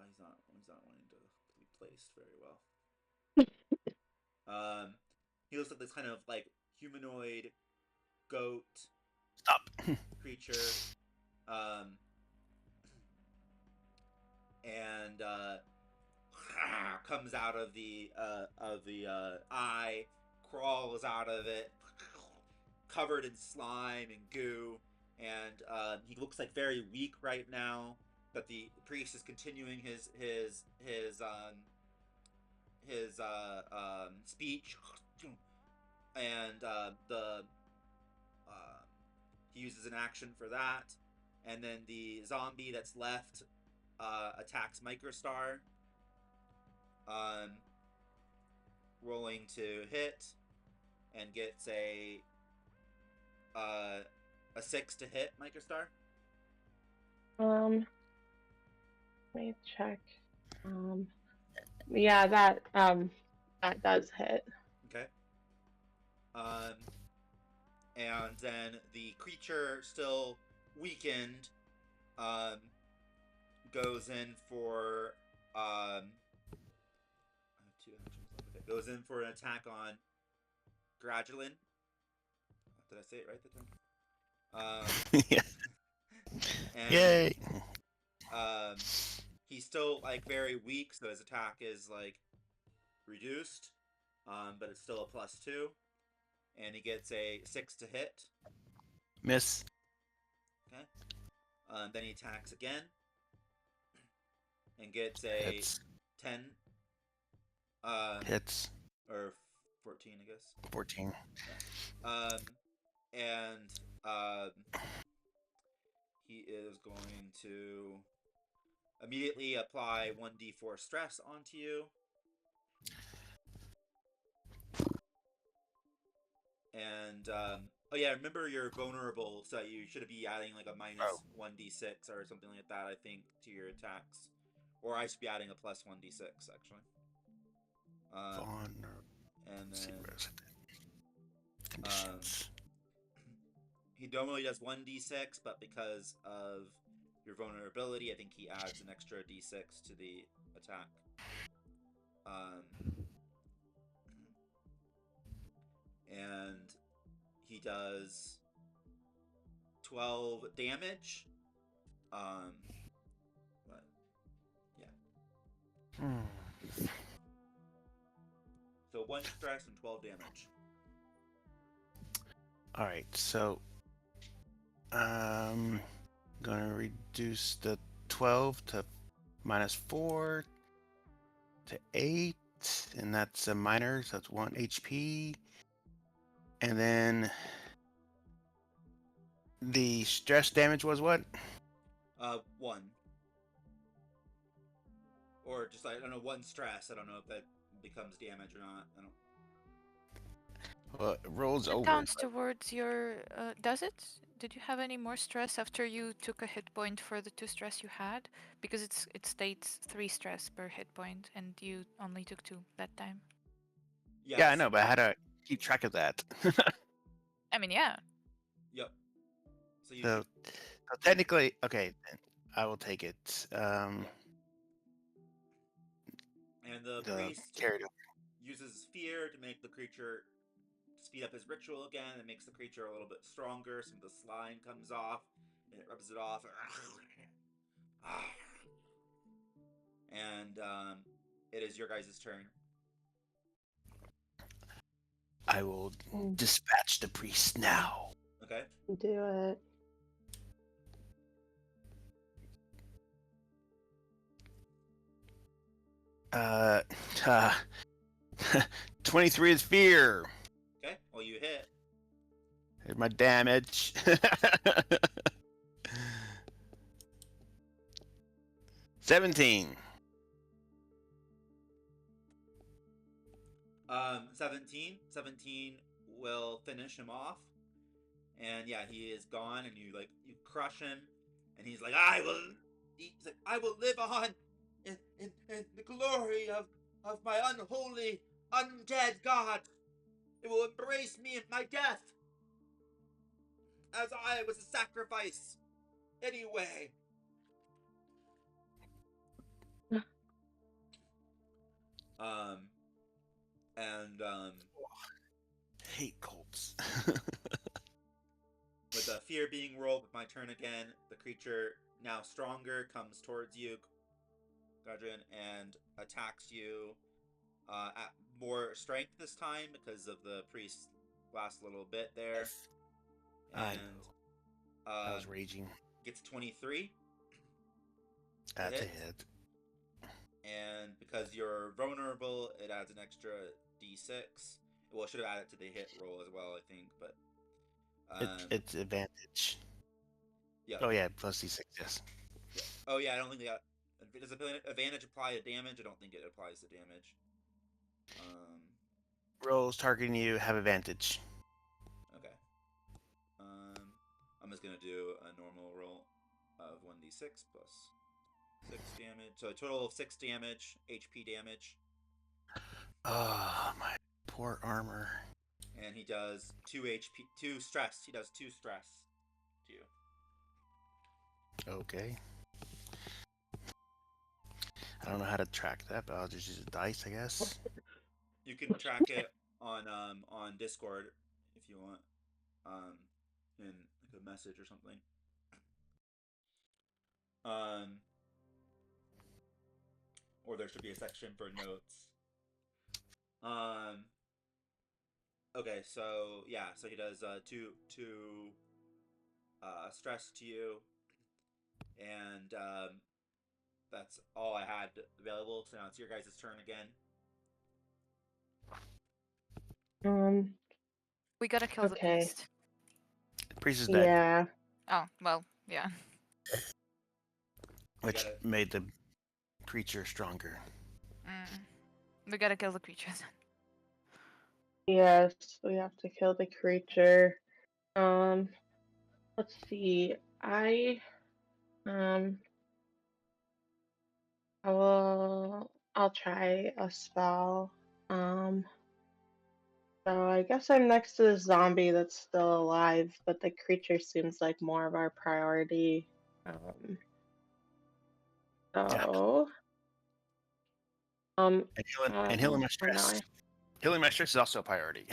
He's not wanting to be placed very well. He looks like this kind of like humanoid goat Stop. creature, and comes out of the eye, crawls out of it, covered in slime and goo, and he looks like very weak right now. But the priest is continuing his speech, and he uses an action for that, and then the zombie that's left attacks Mycostar, rolling to hit, and gets a 6 to hit Mycostar. Let me check. Yeah, that does hit. Okay. And then the creature, still weakened, goes in for I have 2 actions left. Okay. Goes in for an attack on Galadran. Did I say it right that time? Yeah. And, Yay! He's still like very weak, so his attack is like reduced, but it's still a +2, and he gets a 6 to hit. Miss. Okay. Then he attacks again. and gets a Hits. 10. Hits. Or 14, I guess. 14. Yeah. And he is going to immediately apply 1d4 stress onto you. And oh yeah, remember you're vulnerable, so you should be adding like a minus 1d6 or something like that, I think, to your attacks. Or I should be adding a plus 1d6 actually. And then conditions. He normally does 1d6, but because of your vulnerability, I think he adds an extra d6 to the attack. And he does 12 damage. But yeah. So 1 stress and 12 damage. All right, so gonna reduce the 12 to -4 to 8, and that's a minor, so that's 1 HP. And then the stress damage was what? 1. Or just, I don't know, 1 stress. I don't know if that becomes damage or not. I don't. Well, it rolls It over. counts towards your. Does it? Did you have any more stress after you took a hit point for the 2 stress you had? Because it states 3 stress per hit point, and you only took 2 that time. Yes. Yeah, I know, but I had to keep track of that. I mean, yeah. Yep. So you. So technically, okay, then I will take it. And the priest carried over. uses fear to make the creature speed up his ritual again. It makes the creature a little bit stronger. Some of the slime comes off, and it rubs it off. And it is your guys' turn. I will dispatch the priest now. Okay. Do it. 23 is fear. Okay. Well, you hit. Here's my damage. 17. 17 will finish him off. And yeah, he is gone, and you crush him, and he's like, I will live on in the glory of my unholy, undead god. It will embrace me in my death, as I was a sacrifice anyway. Hate cults. With the fear being rolled with my turn again, the creature, now stronger, comes towards you, Galadran, and attacks you at more strength this time because of the priest's last little bit there. I And know. I was raging. Gets 23. That's a hit. And because you're vulnerable, it adds an extra d6. Well, it should have added to the hit roll as well, I think, but it's advantage. Yeah. Oh yeah, plus d6, yes. Yeah. Oh yeah, I don't think they got. Does advantage apply to damage? I don't think it applies to damage. Rolls targeting you have advantage. Okay. I'm just gonna do a normal roll of 1d6 plus 6 damage. So a total of 6 damage, HP damage. Oh, my poor armor. And he does 2 HP, 2 stress. He does 2 stress to you. Okay. I don't know how to track that, but I'll just use a dice, I guess. You can track it on Discord if you want, in like a message or something. Or there should be a section for notes. Okay, so yeah, so he does 2 stress to you, and that's all I had available. So now it's your guys' turn again. We gotta kill the Okay. priest. The priest is dead, Yeah. Oh, well, yeah. which gotta- made the creature stronger. We gotta kill the creatures. Yes, we have to kill the creature. Let's see. Um I'll try a spell. So I guess I'm next to the zombie that's still alive, but the creature seems like more of our priority. Yeah. So And healing my oh no, stress. Healing my stress is also a priority.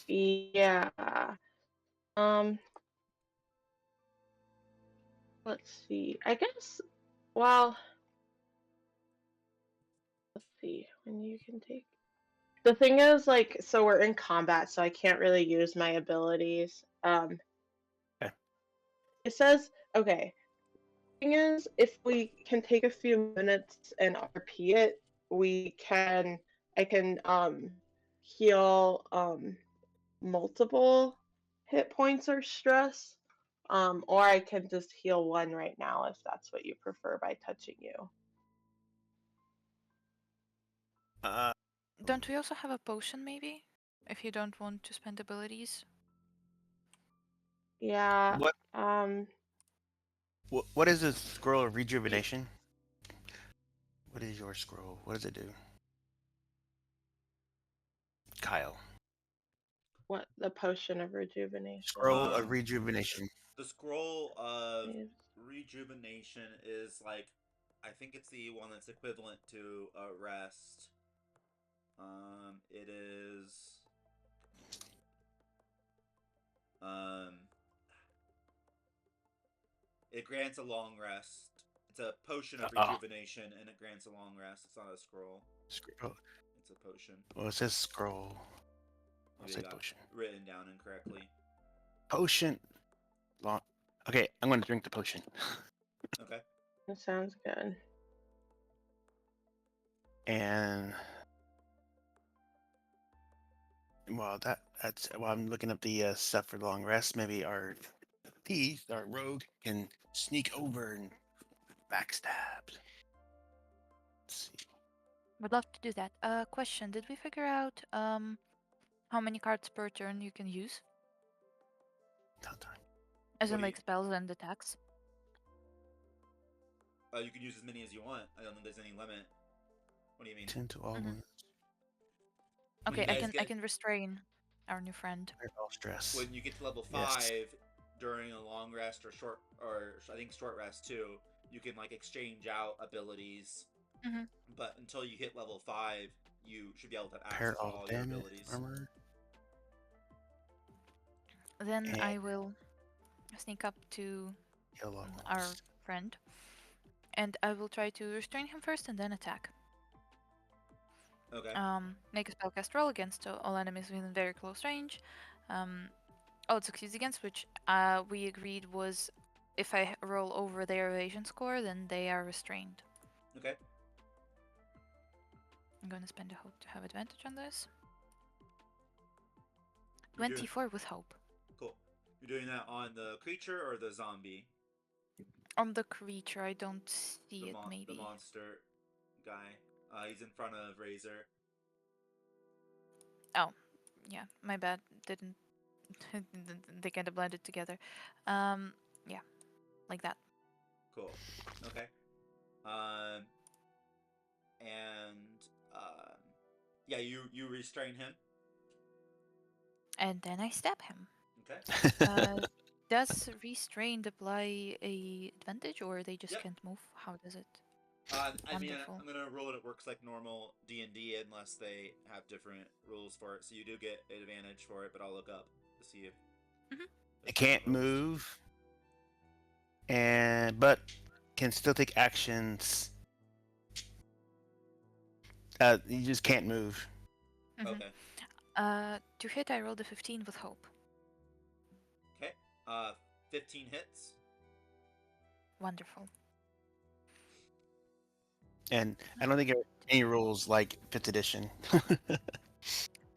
yeah. Um let's see. I guess well, let's see. When you can take the thing is like so we're in combat, so I can't really use my abilities. Okay. It says okay. Thing is, if we can take a few minutes and RP it, I can heal multiple hit points or stress. Or I can just heal one right now if that's what you prefer by touching you. Uh, Don't we also have a potion, maybe? If you don't want to spend abilities? Yeah. what what is a scroll of rejuvenation? What is your scroll? What does it do? Kyle. What the potion of rejuvenation Scroll of rejuvenation. The scroll of is. rejuvenation is like, I think it's the one that's equivalent to a rest. It is. Um, it grants a long rest. It's a potion of rejuvenation, and it grants a long rest. It's not a scroll. Scroll. It's a potion. Well, it says scroll. I'll Maybe say it got potion. written down incorrectly. Potion. Long. Okay, I'm going to drink the potion. Okay. That sounds good. And well, that's while I'm looking up the stuff for long rest. Maybe our thief, our rogue, can sneak over and backstab. Let's see. Would love to do that. Question: did we figure out how many cards per turn you can use? Not time. As What in do you- like spells and attacks? You can use as many as you want. I don't think there's any limit. What do you mean? Tend to all Mhm. wounds. Okay, guys I get- can restrain our new friend. All stress. When you get to level Yes. 5 during a long rest or short, or I think short rest too, you can like exchange out abilities. Mhm. But until you hit level 5, you should be able to have access Parry to all all your damage, abilities. armor. Then And I will sneak up to heal all our wounds. friend, and I will try to restrain him first and then attack. Okay. Make a spellcast roll against all enemies within very close range. It succeeds against, which we agreed was if I roll over their evasion score, then they are restrained. Okay. I'm going to spend a hope to have advantage on this. You're doing- 24 with hope. Cool. You're doing that on the creature or the zombie? On the creature, I don't see it, maybe. The monster guy. He's in front of Razor. Oh, yeah, my bad. Didn't. They kind of blended together. Yeah, like that. Cool. Okay. And yeah, you restrain him. And then I stab him. Okay. Does restrained apply a advantage, or they just Yep. can't move? How does it? I mean, Wonderful. I'm gonna roll it works like normal D&D unless they have different rules for it. So you do get an advantage for it, but I'll look up to see if It can't move, but can still take actions. You just can't move. Okay. To hit, I rolled a 15 with hope. Okay. 15 hits. Wonderful. And I don't think there are any rules like 5th edition.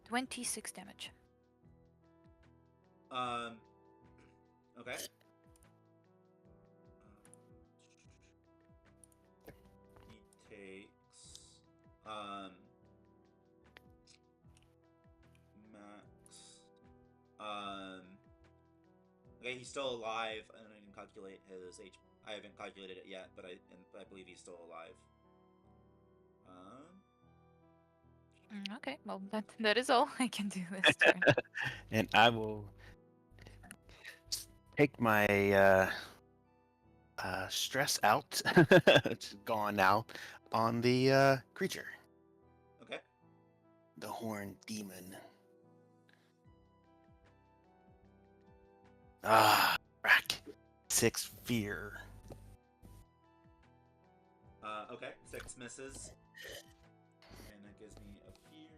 26 damage. Um. Okay. He takes max. Okay, he's still alive, and I can calculate his HP. I haven't calculated it yet, but I believe he's still alive. Okay, well that is all I can do this turn. And I will take my stress out. It's gone now on the creature, Okay. the horned demon. Rack 6 fear. Okay. 6 misses, and that gives me a fear.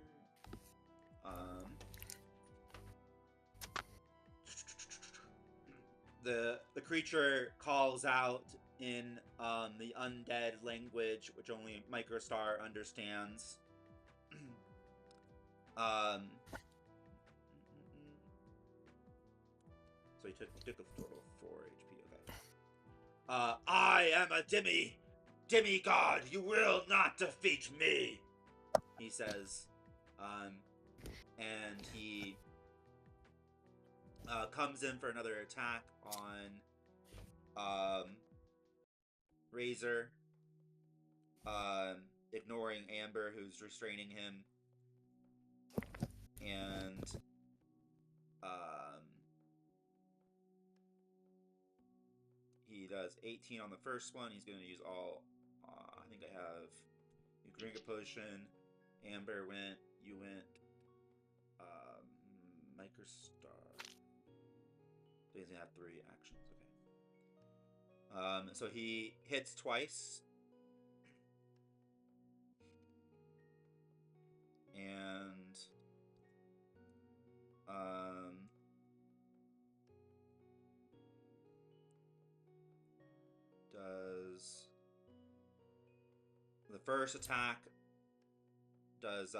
The creature calls out in the undead language, which only Mycostar understands. So he took a total of 4 HP. Okay. I am a demigod. You will not defeat me. He says, and he comes in for another attack on Razor, ignoring Amber, who's restraining him, and he does 18 on the first one. He's going to use all. I think I have. You drink a potion. Amber went. You went. Mycostar. So he's going to have 3 actions. Okay. So he hits twice. And does the first attack does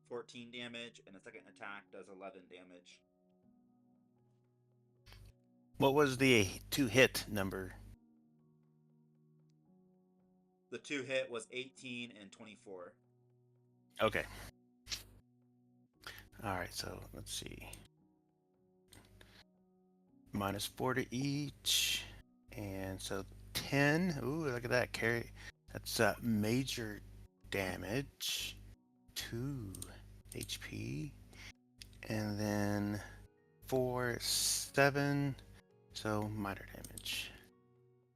14 damage, and the second attack does 11 damage. What was the 2 hit number? The 2 hit was 18 and 24. Okay. Alright, so let's see. -4 to each. And so 10. Ooh, look at that. Carry. That's major damage. 2 HP. And then 4, 7. So minor damage.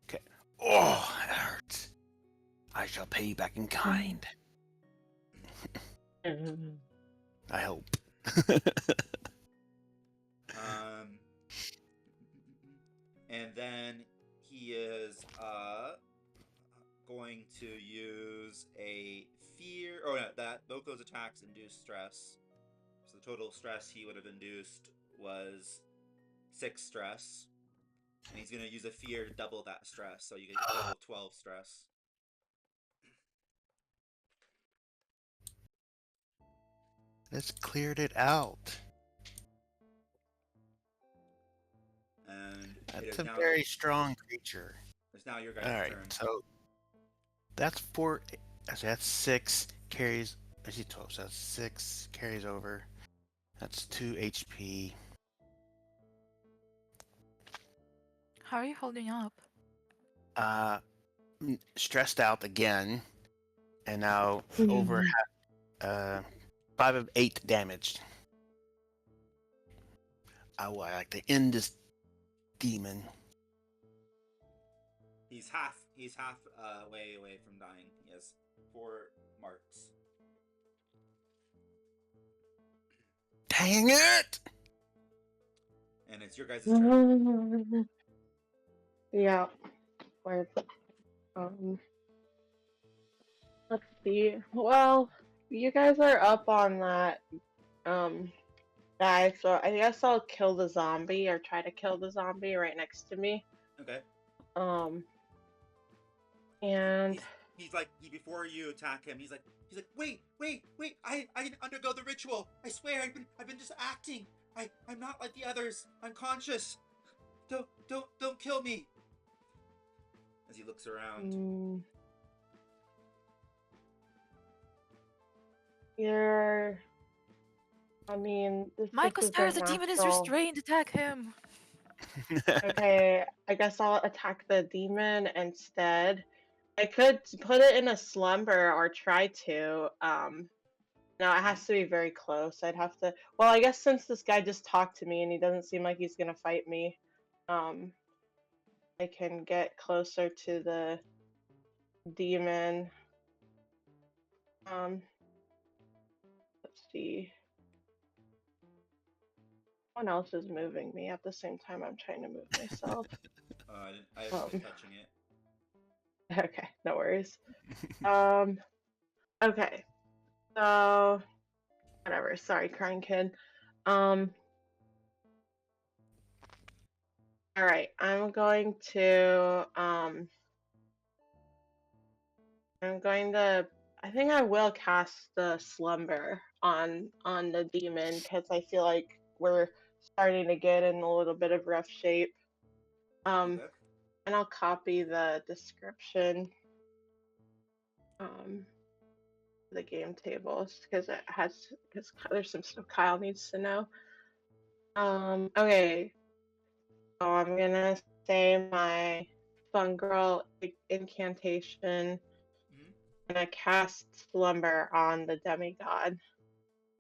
Okay. Oh, that hurts. I shall pay you back in kind. I hope. And then he is going to use a fear. Oh no, that both those attacks induce stress. So the total stress he would have induced was 6 stress. And he's going to use a fear to double that stress, so you get a total of 12 stress. Let's cleared it out. And that's a very strong creature. It's now your guys' turn. So that's 4. Actually, that's 6 carries. Actually, 12. So that's 6 carries over. That's 2 HP. How are you holding up? Stressed out again, and now over 5 of 8 damaged. I like to end this demon. He's half way away from dying. He has 4 marks. Dang it! And it's your guys' turn. Yeah. Let's see. Well, you guys are up on that guy, so I guess I'll kill the zombie or try to kill the zombie right next to me. Okay. And he's like, before you attack him, he's like, wait, I didn't undergo the ritual. I swear, I've been just acting. I'm not like the others. I'm conscious. Don't kill me. As he looks around. You're. I mean, this Mycostar, isn't the demon is natural. restrained. Attack him. Okay, I guess I'll attack the demon instead. I could put it in a slumber or try to. No, it has to be very close. I'd have to. Well, I guess since this guy just talked to me and he doesn't seem like he's gonna fight me, I can get closer to the demon. Let's see. Someone else is moving me at the same time I'm trying to move myself. I was just touching it. Okay, no worries. Okay. So whatever. Sorry, crying kid. All right. I'm going to. I think I will cast the slumber on the demon because I feel like we're starting to get in a little bit of rough shape. Okay. And I'll copy the description. The game tables because there's some stuff Kyle needs to know. Okay. So I'm gonna say my fungal incantation. And I cast slumber on the demigod.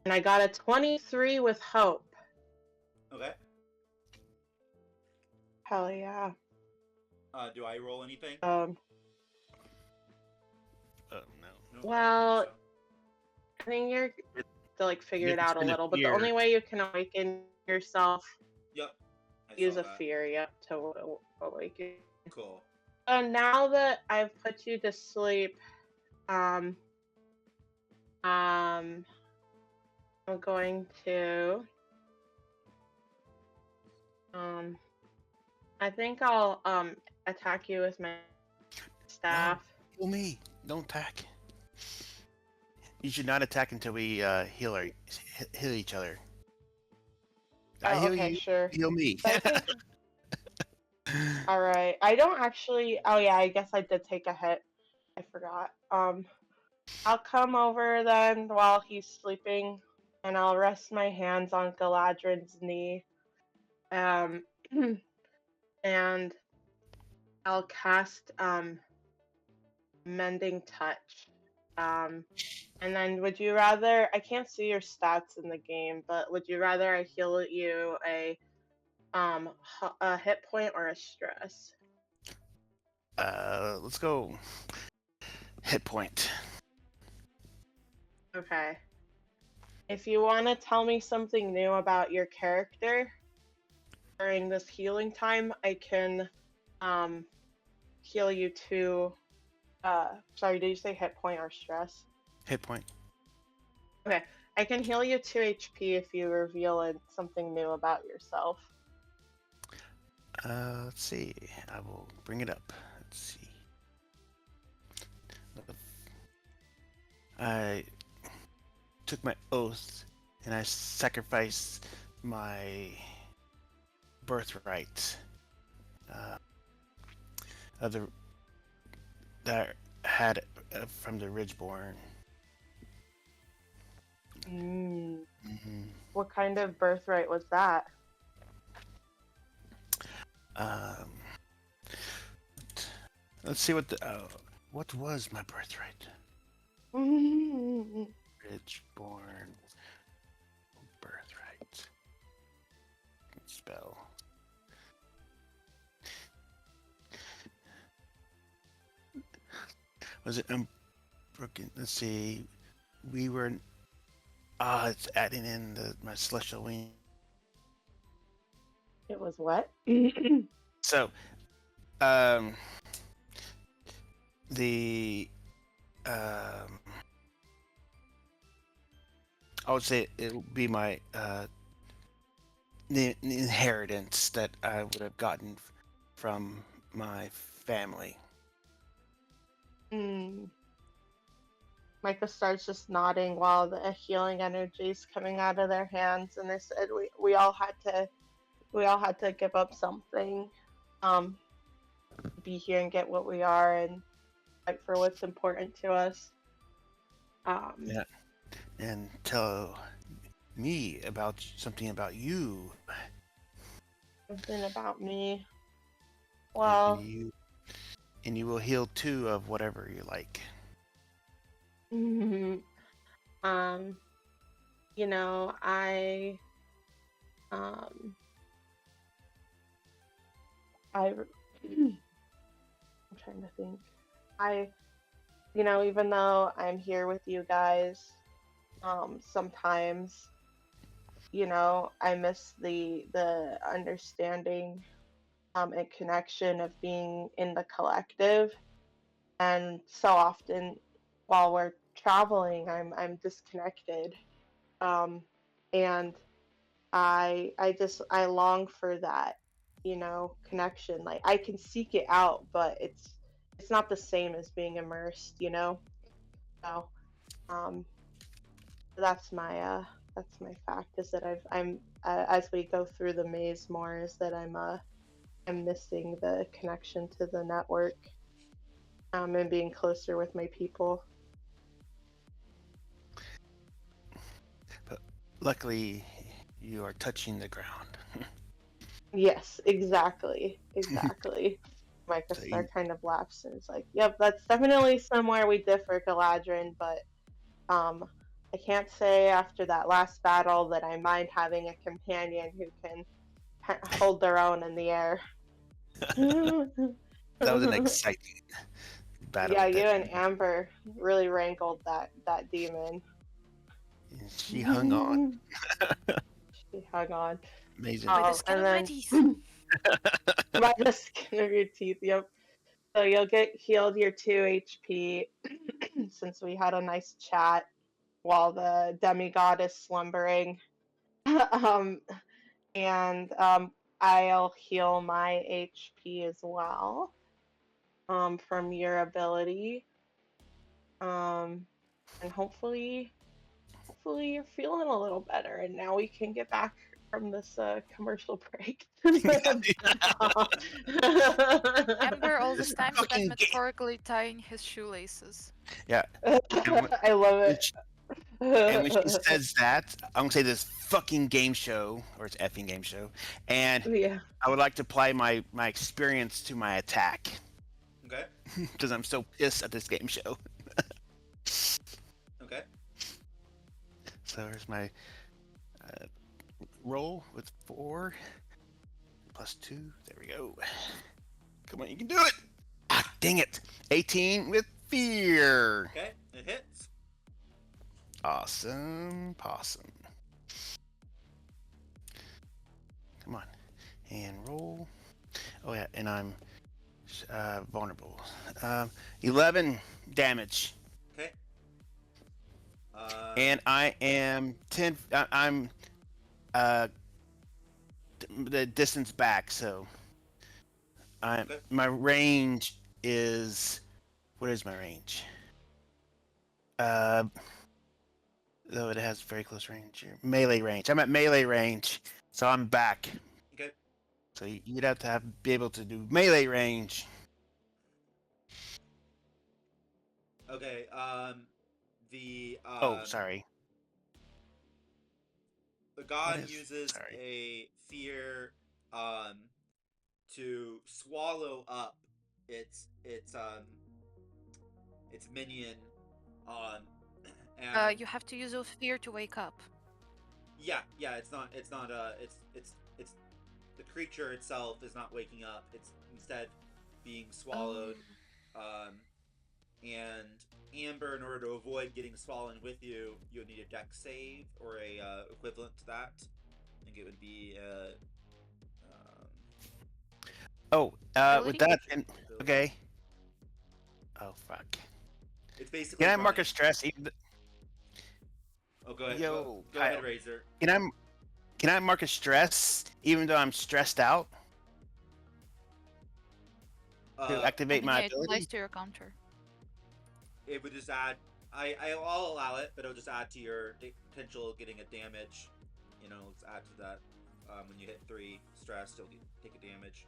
And I got a 23 with hope. Okay. Hell yeah. Do I roll anything? Oh no. No, Well, so. I think you're to like figure it It's out a gonna little, but the fear. only way you can awaken yourself Yep. I use saw a that. fear, yep, to awaken. Cool. So now that I've put you to sleep, I'm going to I think I'll attack you with my staff. No, kill me. Don't attack. You should not attack until we heal each other. I Oh, heal okay, you. sure. Heal me. But I think all right. I don't actually. Oh yeah, I guess I did take a hit. I forgot. I'll come over then while he's sleeping, and I'll rest my hands on Galadran's knee. And I'll cast Mending Touch. And then would you rather? I can't see your stats in the game, but would you rather I heal you a hit point or a stress? Let's go. Hit point. Okay. If you want to tell me something new about your character during this healing time, I can heal you to sorry, did you say hit point or stress? Hit point. Okay. I can heal you 2 HP if you reveal something new about yourself. Let's see. I will bring it up. Let's see. I took my oath and I sacrificed my birthright of the that I had from the Ridgeborn. What kind of birthright was that? Let's see what was my birthright. Ridgeborn birthright. Spell. Was it unbroken? Let's see. We were. It's adding in my celestial wing. It was what? So, the I would say it would be my the inheritance that I would have gotten from my family. Mm. Mycostar's just nodding while the healing energy is coming out of their hands, and they said we all had to give up something, to be here and get what we are and fight for what's important to us. Yeah. And tell me about something about you. Something about me. And Well, you will heal too of whatever you like. um, you know, um, I'm trying to think. Even though I'm here with you guys, sometimes, I miss the understanding, and connection of being in the collective. And so often, while we're traveling, I'm disconnected. And I long for that, connection. Like I can seek it out, but it's not the same as being immersed. So um that's my fact, is that I'm as we go through the maze more, is that I'm missing the connection to the network, and being closer with my people. But luckily, you are touching the ground. Yes, exactly. So Mycostar kind of laughs and is like, "Yep, that's definitely somewhere we differ, Galadran, but um, I can't say after that last battle that I mind having a companion who can hold their own in the air." that was an exciting Yeah, battle. you That and Amber really wrangled that demon. she hung on. She hung on. Amazing. By the Oh, skin and of my then teeth. by the skin of your teeth. Yep. So you'll get healed your 2 HP since we had a nice chat while the demigod is slumbering. um, and I'll heal my HP as well, from your ability. And hopefully you're feeling a little better, and now we can get back from this commercial break. Ember all This this time spent fucking game. metaphorically tying his shoelaces. Yeah. And I love when it. and when she says that, I'm gonna say this fucking game show, or it's effing game show, and Yeah. I would like to apply my experience to my attack Okay. because I'm so pissed at this game show. Okay. So here's my roll with 4 plus 2. There we go. Come on, you can do it. Ah, dang it. 18 with fear. Okay. It hits. Awesome possum. Come on. And roll. Oh, yeah, and I'm vulnerable. 11 damage. Okay. And I am 10. I'm the distance back, so Okay. my range is. What is my range? Though it has very close range here. Melee range. I'm at melee range, so I'm back. Okay. So you'd have to be able to do melee range. Okay. The Oh, sorry. the god is- uses sorry. a fear to swallow up its minion and You have to use those fear to wake up. yeah, it's not it's the creature itself is not waking up, it's instead being swallowed. And Amber, in order to avoid getting swollen with you, you'll need a dex save or a equivalent to that. I think it would be Oh, with Ability? that, okay. Oh fuck. it's basically Can I mark a running. stress? Even Oh, go ahead. Yo, Go ahead, Kyle. Razor. Can I mark a stress even though I'm stressed out to Uh, activate my Yeah, it ability? applies to your counter. it would just add. I'll allow it, but it'll just add to your potential getting a damage. Let's add to that. When you hit 3 stress, you'll take a damage.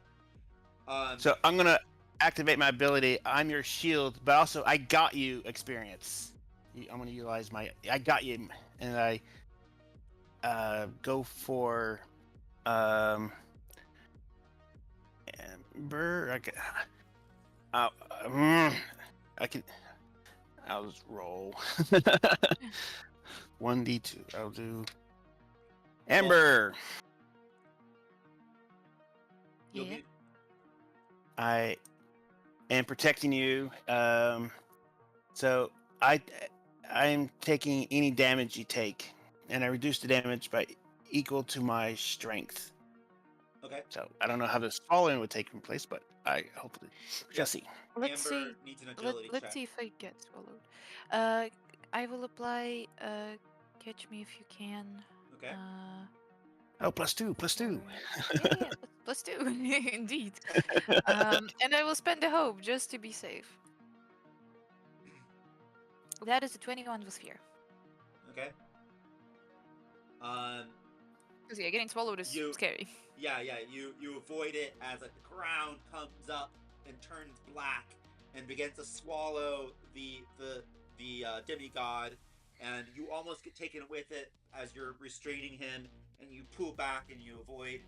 So I'm gonna activate my ability. I'm your shield, but also I got you experience. I'm gonna utilize my I got you, and I go for Amber. I can. I'll just roll. 1d2. I'll do Amber. You'll Yeah. be I am protecting you. So I'm taking any damage you take, and I reduce the damage by equal to my strength. okay. So I don't know how this following would take place, but I hopefully Yep. see. Let's Amber see. needs an agility Let's check. see if I get swallowed. Uh, I will apply catch me if you can. Okay. Oh, +2, +2. Yeah, plus 2 indeed. And I will spend a hope just to be safe. That is a 21 with fear. Okay. Because yeah, getting swallowed is You scary. Yeah, you avoid it as the ground comes up and turns black and begins to swallow the demigod, and you almost get taken with it as you're restraining him, and you pull back and you avoid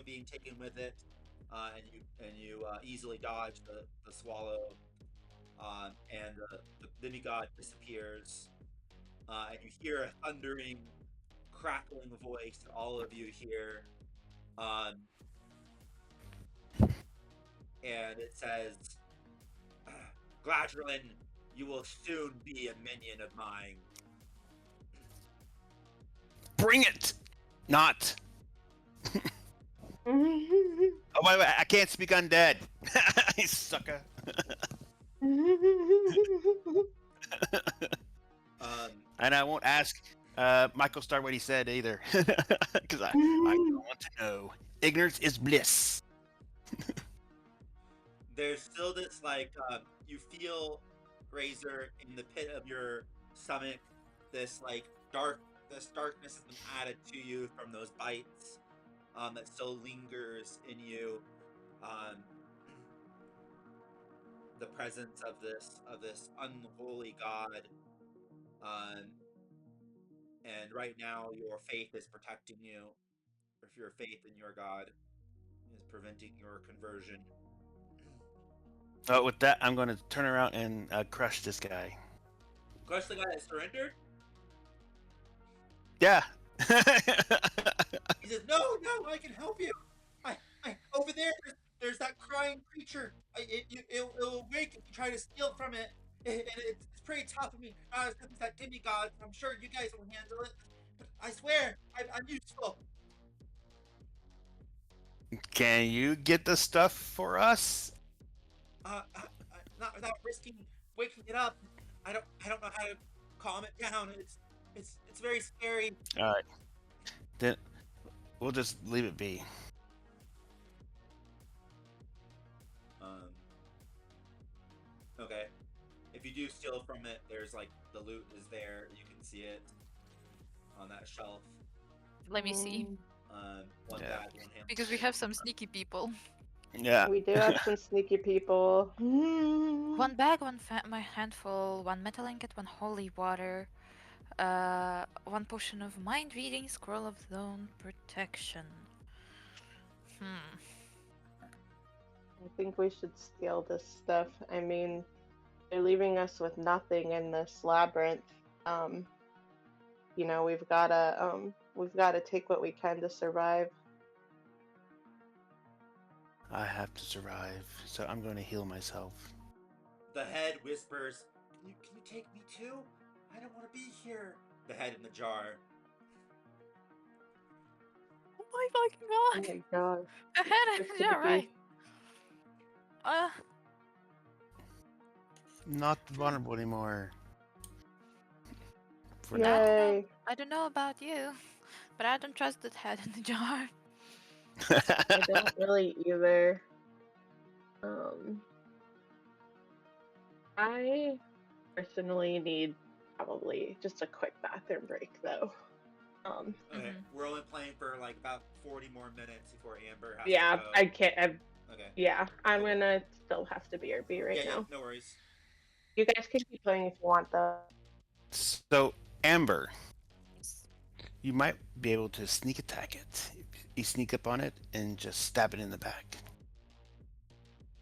being taken with it, and you easily dodge the swallow, and the demigod disappears, and you hear a thundering, crackling voice that all of you hear. Um, and it says, Galadran, you will soon be a minion of mine. Bring it. Not. Oh, wait, I can't speak undead. You sucker. And I won't ask Mycostar what he said either, because I don't want to know. Ignorance is bliss. There's still this, you feel, Razor, in the pit of your stomach, this, this darkness has been added to you from those bites, that still lingers in you. The presence of this unholy god, and right now your faith is protecting you. If your faith in your god is preventing your conversion. Oh, with that, I'm going to turn around and crush this guy. Crush the guy that surrendered? Yeah. He says, "No, I can help you. I over there. There's that crying creature. It'll wake if you try to steal from it. And it's pretty tough. I mean, it's that demigod. I'm sure you guys will handle it. But I swear, I'm useful." Can you get the stuff for us? Not without risking waking it up. I don't know how to calm it down. It's very scary. All right. Then we'll just leave it be. Okay. If you do steal from it, there's the loot is there. You can see it on that shelf. Let me see. One Yeah. bag, one hand. Because we have some sneaky people. Yeah. We do have some sneaky people. One bag, my handful, one metal ingot, one holy water, one potion of mind reading, scroll of zone protection. I think we should steal this stuff. I mean, they're leaving us with nothing in this labyrinth. We've gotta take what we can to survive. I have to survive, so I'm going to heal myself. The head whispers, can you take me too? I don't want to be here." The head in the jar. Oh my fucking Oh god! my god. The head So is yeah, right. Not vulnerable anymore. For I now. don't know. Yay. I don't know about you, but I don't trust that head in the jar. I don't really either. personally need probably just a quick bathroom break, though. Okay, Mhm. we're only playing for like about 40 more minutes before Amber has to Yeah, go. I can't. Okay. Yeah, I'm Cool. gonna still have to BRB right Yeah, now. no worries. You guys can keep playing if you want, though. So, Amber, Yes. you might be able to sneak attack it. You sneak up on it and just stab it in the back.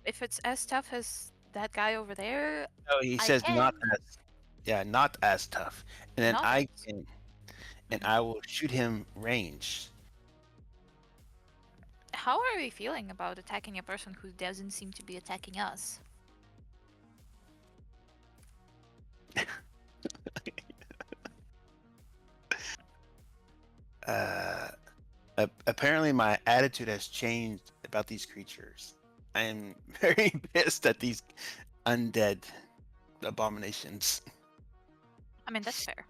If it's as tough as that guy over there, Oh, he I says not can. as, yeah, not as tough. And then Not I as. can, and Mhm. I will shoot him range. How are we feeling about attacking a person who doesn't seem to be attacking us? Uh, apparently, my attitude has changed about these creatures. I am very pissed at these undead abominations. I mean, that's fair.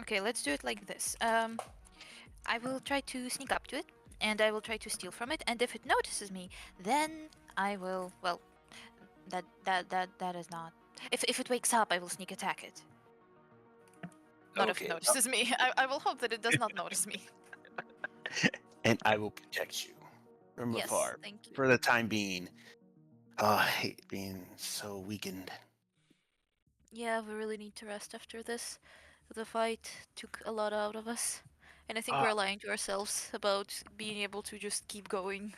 Okay, let's do it like this. I will try to sneak up to it, and I will try to steal from it. And if it notices me, then I will. Well, that is not. If it wakes up, I will sneak attack it. Not if it Okay, notices me. I will hope that it does not notice me. and I will protect you from Yes, afar thank you. for the time being. Oh, I hate being so weakened. Yeah, we really need to rest after this. The fight took a lot out of us. And I think Ah, we're lying to ourselves about being able to just keep going.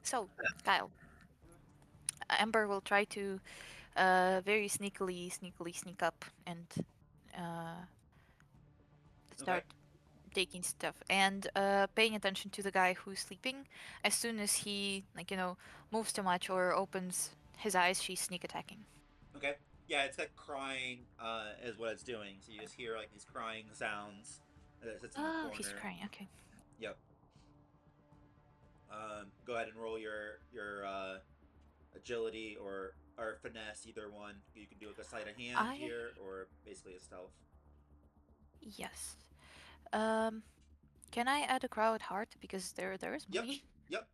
So, Kyle, Amber will try to very sneakily sneak up and uh, Okay. start taking stuff and paying attention to the guy who's sleeping. As soon as he, like, moves too much or opens his eyes, she's sneak attacking. Okay. Yeah, it's like crying is what it's doing. So you just hear like these crying sounds as it sits in the Oh, he's corner. crying. Okay. Yep. Go ahead and roll your agility or finesse, either one. You can do like a sleight of hand I here, or basically a stealth. Yes. Um, can I add a crowd heart because there is Yep. money? Yep.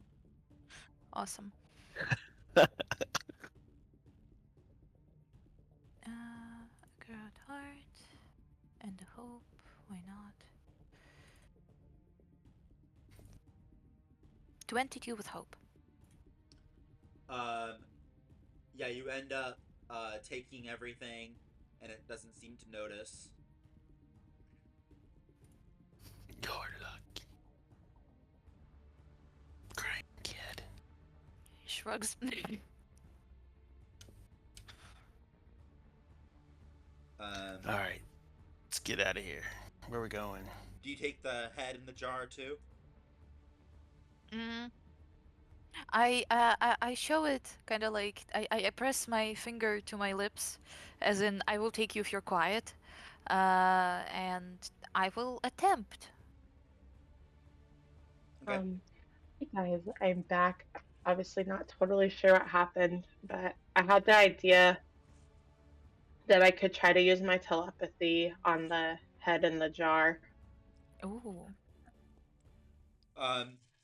Awesome. Crowd heart and a hope. Why not? 22 with hope. Um, yeah, you end up taking everything, and it doesn't seem to notice. your luck, crying kid. He shrugs. All right, let's get out of here. Where are we going? Do you take the head in the jar too? mm. I show it kind of like I press my finger to my lips, as in I will take you if you're quiet, and I will attempt. Okay. Hey guys, I'm back. Obviously, not totally sure what happened, but I had the idea that I could try to use my telepathy on the head in the jar. Ooh.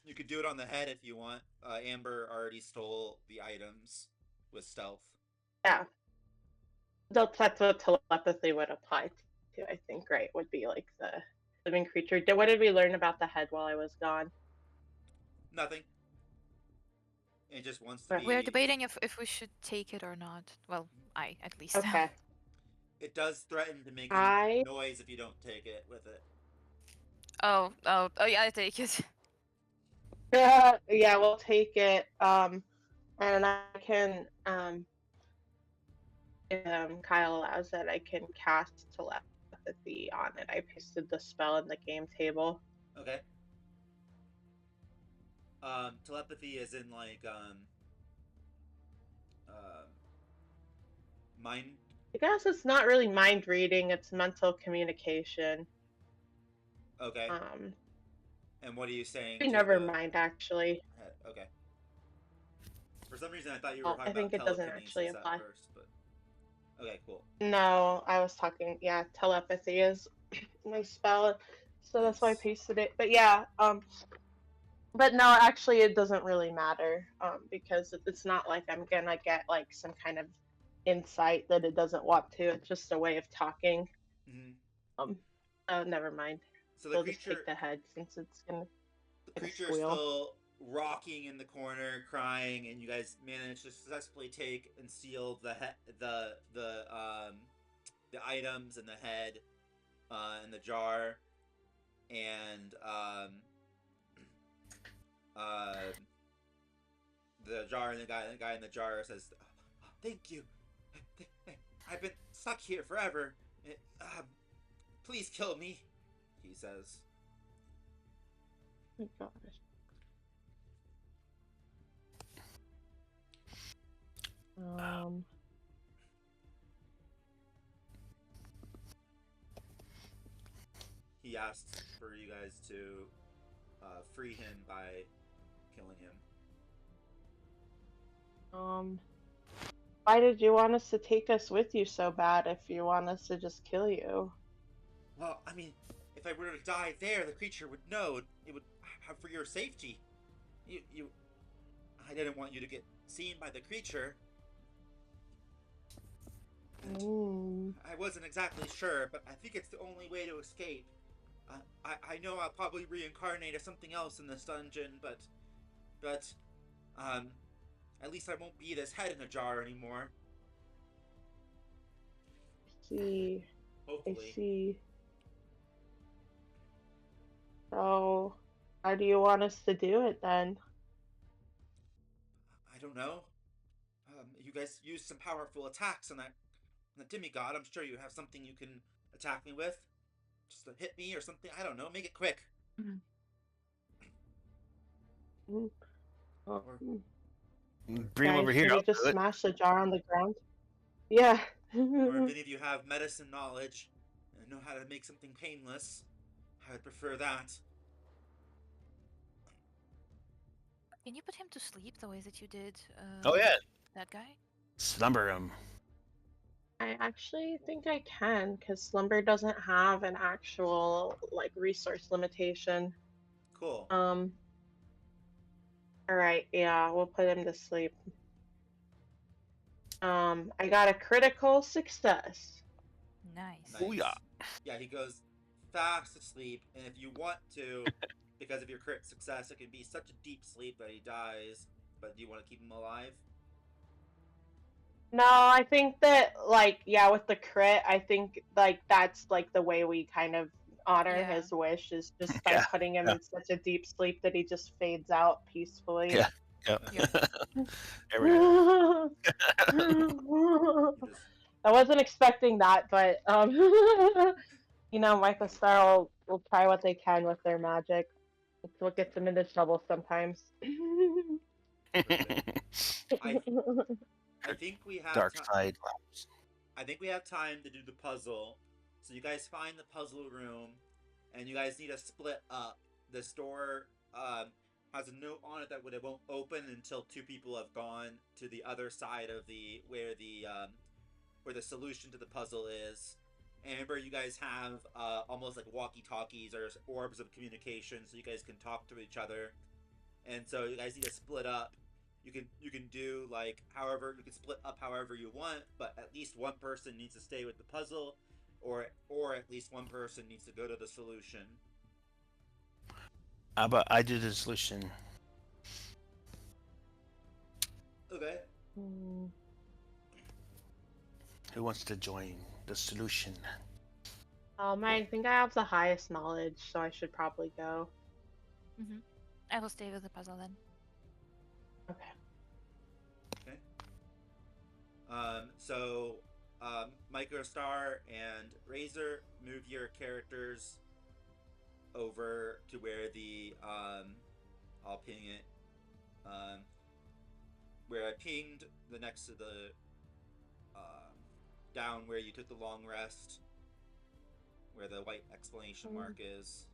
You could do it on the head if you want. Amber already stole the items with stealth. Yeah, that's what telepathy would apply to, I think, right? Would be like the living creature. What did we learn about the head while I was gone? Nothing. It just wants to We're be. debating if we should take it or not. Well, I at least. Okay. It does threaten to make a I noise if you don't take it with it. Oh yeah, I take it. yeah, we'll take it. And I can if Kyle allows it, I can cast telepathy on it. I pasted the spell in the game table. Okay. Telepathy is in like um, mind. I guess it's not really mind reading, it's mental communication. Okay. Um, And what are you saying to never the mind actually. head? Okay. For some reason, I thought you were Well, talking I about think it doesn't actually telekinesis at apply. first, but okay, cool, No, I was talking, yeah, telepathy is my spell, so that's why I nice. pasted it. But yeah, But no, actually, it doesn't really matter because it's not like I'm gonna get like some kind of insight that it doesn't want to. It's just a way of talking. Mm-hmm. Um, oh, never mind. So We'll just take the head since it's the gonna creature is squeal. still rocking in the corner, crying, and you guys manage to successfully take and seal the items and the head in the jar, and uh, the jar and the guy in the jar says, "Oh, "Thank you. I've been stuck here forever. Please kill me," he says. Oh my gosh. Um, He asks for you guys to free him by killing him. um, why did you want us to take us with you so bad if you want us to just kill you? Well, I mean, if I were to die there, the creature would know. It would have for your safety. You. I didn't want you to get seen by the creature. And Mm. I wasn't exactly sure, but I think it's the only way to escape. I know I'll probably reincarnate as something else in this dungeon, but um, at least I won't be this head in a jar anymore. See, I Hopefully. see. So, how do you want us to do it then? I don't know. You guys used some powerful attacks on that demigod. I'm sure you have something you can attack me with. Just to hit me or something. I don't know. Make it quick. Mm. Or Bring him over Guys, here. should we I'll just do it. smash the jar on the ground? Yeah. or if any of you have medicine knowledge and know how to make something painless, I would prefer that. Can you put him to sleep the way that you did Oh yeah, that guy? slumber him. I actually think I can, because Slumber doesn't have an actual like resource limitation. Cool. All right, yeah, we'll put him to sleep. I got a critical success. Nice. Oh yeah. Nice. Yeah, he goes fast asleep, and if you want to, because of your crit success, it can be such a deep sleep that he dies. But do you want to keep him alive? No, I think that like yeah, with the crit, I think like that's like the way we kind of honor Yeah. his wish is just by Yeah. putting him Yeah. in such a deep sleep that he just fades out peacefully. Yeah. Yep. Yep. There we go. You just I wasn't expecting that, but you know, Mycostar will try what they can with their magic. It's what gets them into trouble sometimes. perfect. I I think we have Dark time. side labs. I think we have time to do the puzzle. So you guys find the puzzle room, and you guys need to split up. The store has a note on it that it won't open until two people have gone to the other side of the where the solution to the puzzle is. And remember, you guys have almost like walkie talkies or orbs of communication, so you guys can talk to each other. And so you guys need to split up. You can do like however you can split up however you want, but at least one person needs to stay with the puzzle, or at least one person needs to go to the solution. How about I do the solution? Okay. Who wants to join the solution? I think I have the highest knowledge, so I should probably go. I will stay with the puzzle then. Okay. Okay. So, Mycostar and Razor, move your characters over to where I'll ping it. Um, where I pinged the next to the down where you took the long rest, where the white exclamation mark is,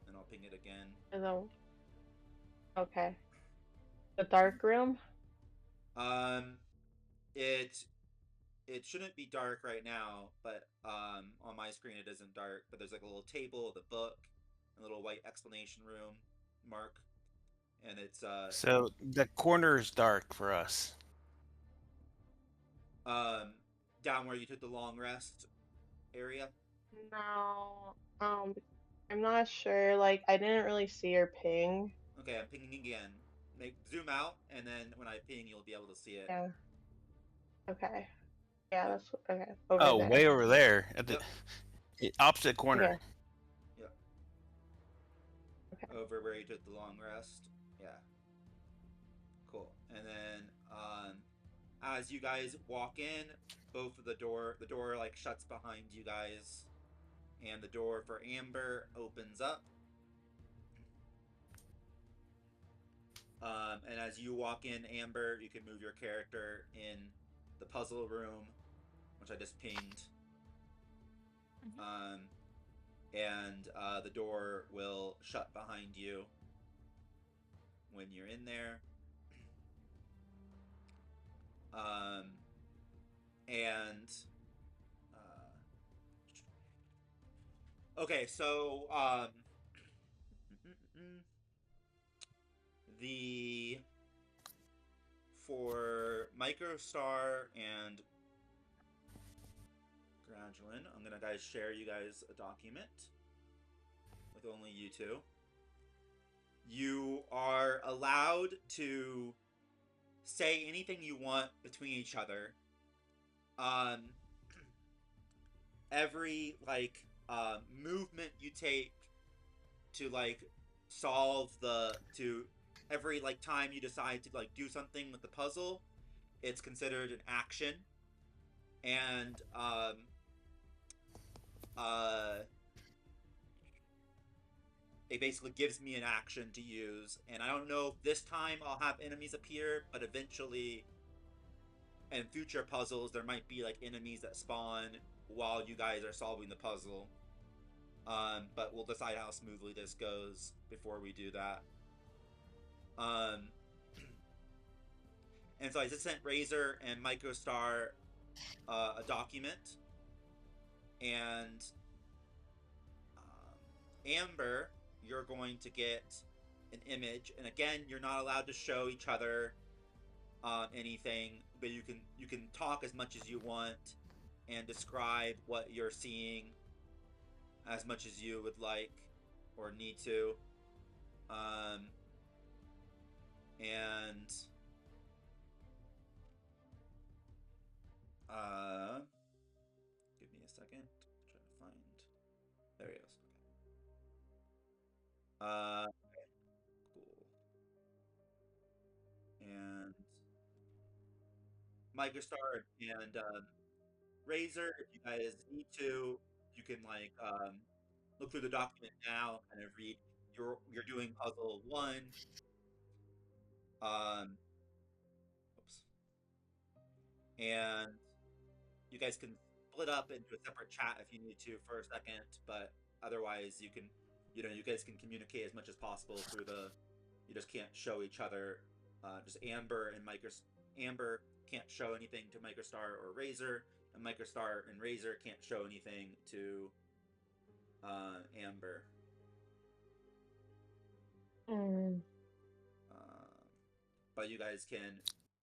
and I'll ping it again. Okay. The dark room? It it shouldn't be dark right now, but on my screen it isn't dark. But there's like a little table, the book, a little white explanation room mark. and it's So the corner is dark for us. um down where you took the long rest area. No, I'm not sure. Like, I didn't really see your ping. Okay, I'm pinging again. Make zoom out, and then when I ping, you'll be able to see it. Yeah. Okay. Yeah, Yep. that's okay. Over Oh, way there. over there at the Yep. opposite corner. Yeah. Yep. Okay. Over where you took the long rest. Yeah. Cool. And then as you guys walk in, both of the door like shuts behind you guys, and the door for Amber opens up. And as you walk in, Amber, you can move your character in the puzzle room, which I just pinged. Mhm. And the door will shut behind you when you're in there. Um, and okay, so the for Mycostar and Graduin, I'm gonna guys share you guys a document with only you two. You are allowed to say anything you want between each other. Um, every movement you take to solve the to every time you decide to do something with the puzzle, it's considered an action, and uh it basically gives me an action to use. And I don't know if this time I'll have enemies appear, but eventually in future puzzles there might be enemies that spawn while you guys are solving the puzzle. But we'll decide how smoothly this goes before we do that. Um, and so I just sent Razor and Mycostar a document, and Amber, you're going to get an image. And again, you're not allowed to show each other anything, but you can talk as much as you want and describe what you're seeing as much as you would like or need to. Um, and give me a second. Try to find. There he goes. Okay. Cool. And Microstar and Razor, if you guys need to, you can look through the document now and read. You're doing puzzle one. Um, oops. And you guys can split up into a separate chat if you need to for a second, but otherwise you guys can communicate as much as possible through the. You just can't show each other. Just Amber can't show anything to Microstar or Razor, and Microstar and Razor can't show anything to Amber. Mm. Uh, but you guys can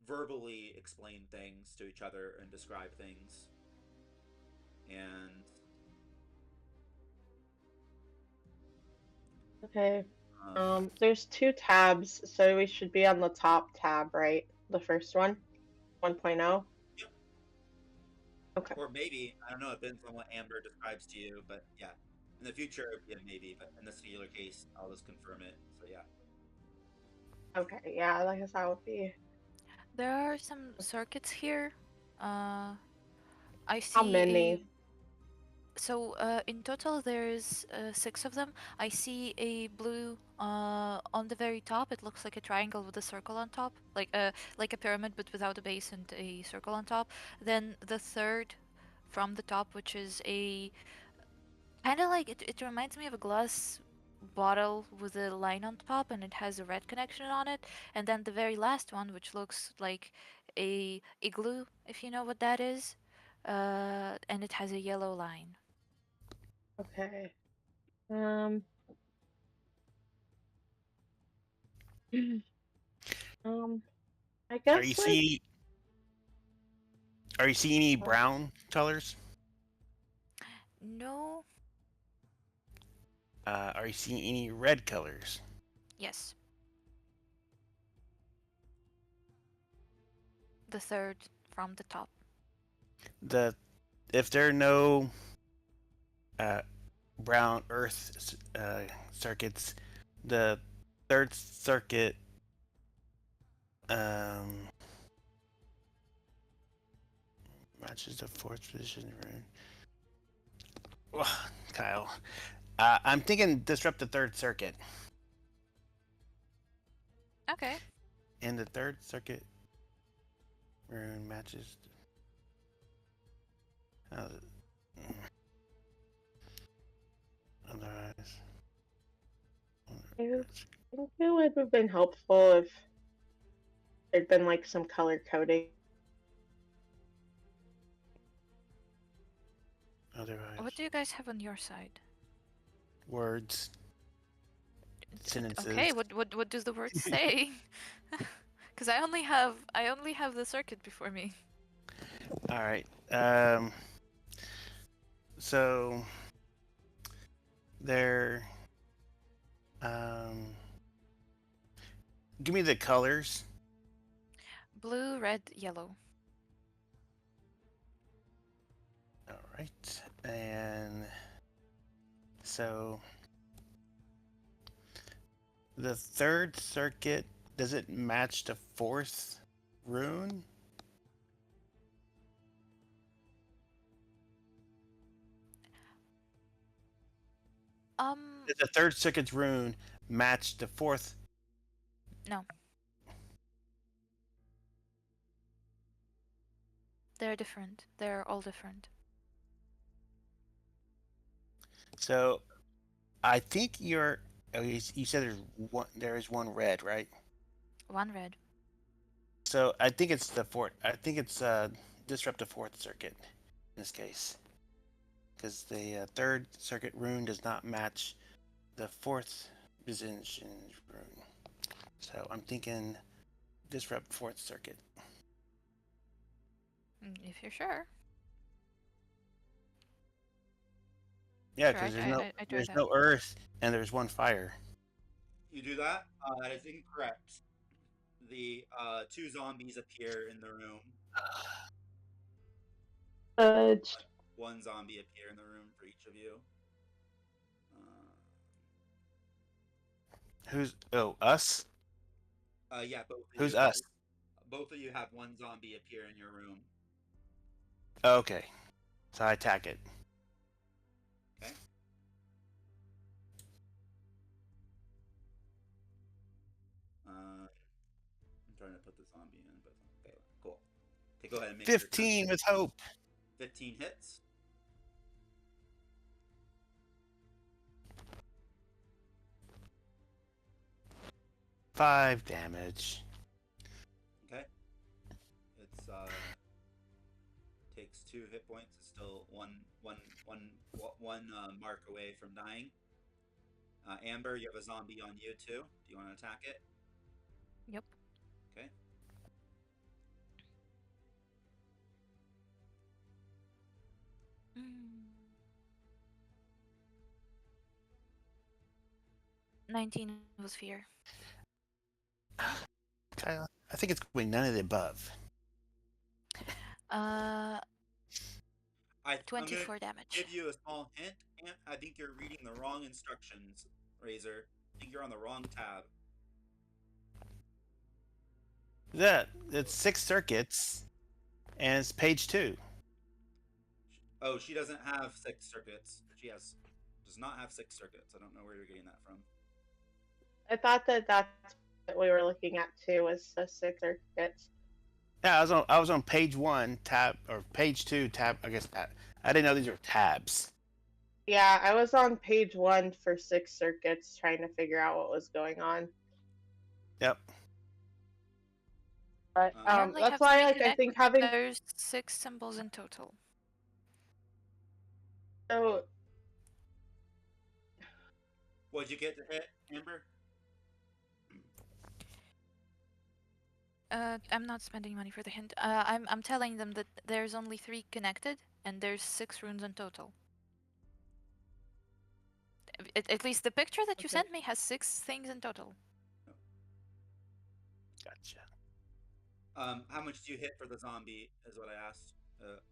verbally explain things to each other and describe things. And Okay. um, There's two tabs, so we should be on the top tab, right? The first one, 1.0. yep. Okay. Or maybe, I don't know, it depends on what Amber describes to you, but yeah. In the future, it would be a maybe, but in this particular case, I'll just confirm it. So yeah. Okay. Yeah, I guess that would be. There are some circuits here. Uh, I How see a many? in total there's 6 of them. I see a blue on the very top. It looks like a triangle with a circle on top, like a pyramid but without a base and a circle on top. Then the third from the top, which is a kind of like it reminds me of a glass bottle with a line on top and it has a red connection on it. And then the very last one, which looks like a igloo, if you know what that is, and it has a yellow line. Okay. Um. Um, I Are you guess like seeing Are you seeing any brown colors? No. Are you seeing any red colors? Yes. The third from the top. The If there are no uh, brown earth circuits, the third circuit um, matches the fourth position rune. Ugh, Kyle, I'm thinking disrupt the third circuit, Okay. and the third circuit rune matches. Uh, otherwise, I think it would have been helpful if there'd been like some color coding. otherwise, What do you guys have on your side? words, sentences. Okay, what does the word say? Because I only have the circuit before me. All right. So there. Um, give me the colors. Blue, red, yellow. All right. And so the third circuit, does it match the fourth rune? Um, Does the third circuit's rune match the fourth? no. They're different. They're all different. So I think you're. Oh, you said there's one. There is one red, right? One red. So I think it's the fourth. I think it's disrupt the fourth circuit in this case, because the third circuit rune does not match the fourth position rune. So I'm thinking disrupt fourth circuit. If you're sure. Yeah, Sure, because I try there's that. no earth and there's one fire. You do that? That is incorrect. The two zombies appear in the room. Fudge. One zombie appear in the room for each of you. Who's us? Yeah, both of Who's you. us? Both of you have one zombie appear in your room. Okay, so I attack it. Okay. I'm trying to put the zombie in, but okay, cool. Okay, go ahead and make your attack. 15 with hope. 15 hits. Five damage. Okay. It's takes 2 hit points. It's still one mark away from dying. Amber, you have a zombie on you too. Do you want to attack it? Yep. Okay. Mm. 19 was fear. Kyle, I think it's going none of the above. Uh, I'm gonna 24 damage. give you a small hint, and I think you're reading the wrong instructions, Razor. I think you're on the wrong tab. That it's 6 circuits, and it's page 2. Oh, she doesn't have 6 circuits. She does not have 6 circuits. I don't know where you're getting that from. I thought that that's what we were looking at too, was the 6 circuits. Yeah, I was on page 1 tab or page 2 tab. I guess tab. I didn't know these were tabs. Yeah, I was on page 1 for 6 circuits trying to figure out what was going on. Yep. But I only that's have why 3 like I think having There's 6 symbols in total. so What'd you get to hit, Amber? I'm not spending money for the hint. I'm telling them that there's only 3 connected, and there's 6 runes in total. At least the picture that you Okay. sent me has 6 things in total. Gotcha. How much do you hit for the zombie? Is what I asked,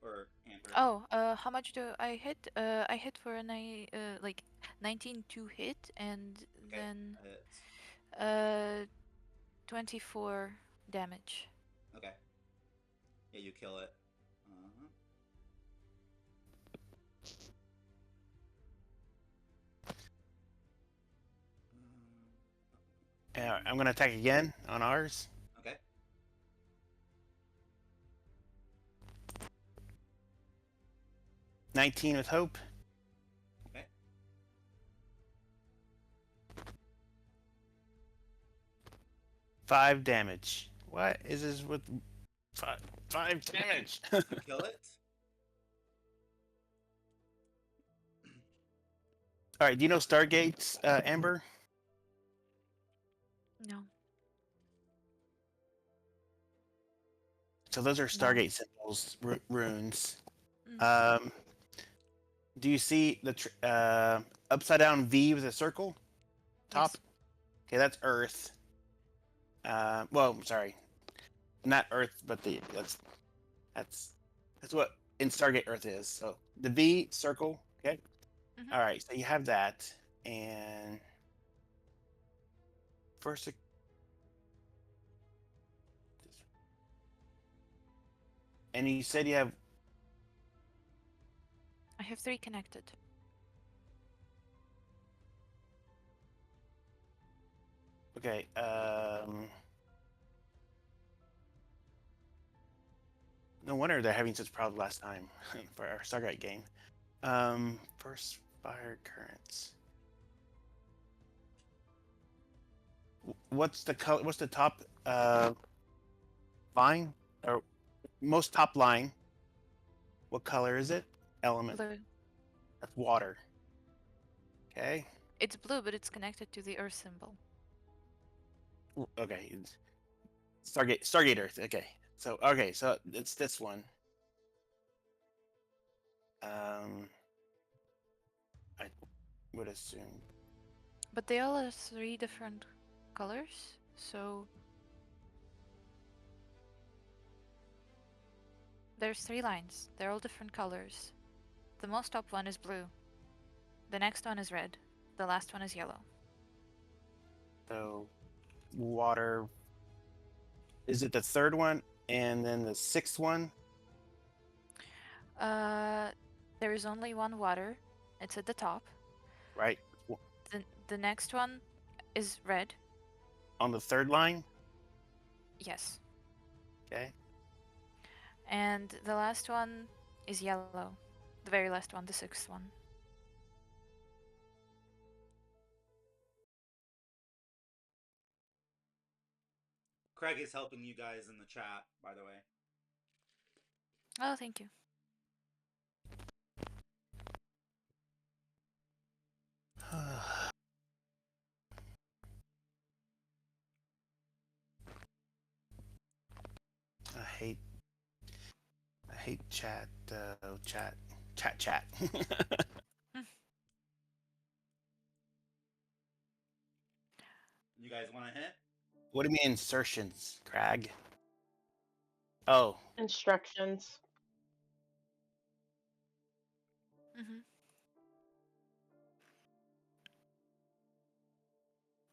or Amber. Oh, how much do I hit? I hit for like 19 to hit, and Okay, then that hits. uh 24 damage. Okay, yeah, you kill it. Uh-huh. I'm gonna attack again on ours. Okay. 19 with hope. Okay. 5 damage. What is this with 5 damage? You kill it. All right. Do you know Stargates, Amber? No, So those are no. Stargate symbols, runes. Mm, Um, do you see the upside down V with a circle top? yes. Okay, that's Earth. Well, sorry, not Earth, but that's that's what in Stargate Earth is. So the V circle. Okay. Mhm. All right. So you have that, and first, and you said you have I have 3 connected. okay. No wonder they're having such problems last time for our Stargate game. First fire currents. What's the color? What's the top line or most top line? What color is it? Element. Blue. That's water. Okay. It's blue, but it's connected to the earth symbol. Okay. Stargate Earth. Okay. So it's this one. Um, I would assume. But they all have 3 different colors, so there's 3 lines. They're all different colors. The most top one is blue. The next one is red. The last one is yellow. So water. Is it the third one and then the sixth one? Uh, there is only one water. It's at the top. Right. The next one is red. On the third line. Yes. Okay. And the last one is yellow. The very last one, the 6th one. Craig is helping you guys in the chat, by the way. Oh, thank you. I hate chat. Chat. Mm. You guys want to hit? What do you mean insertions, Crag? Oh, Instructions. Mm-hmm.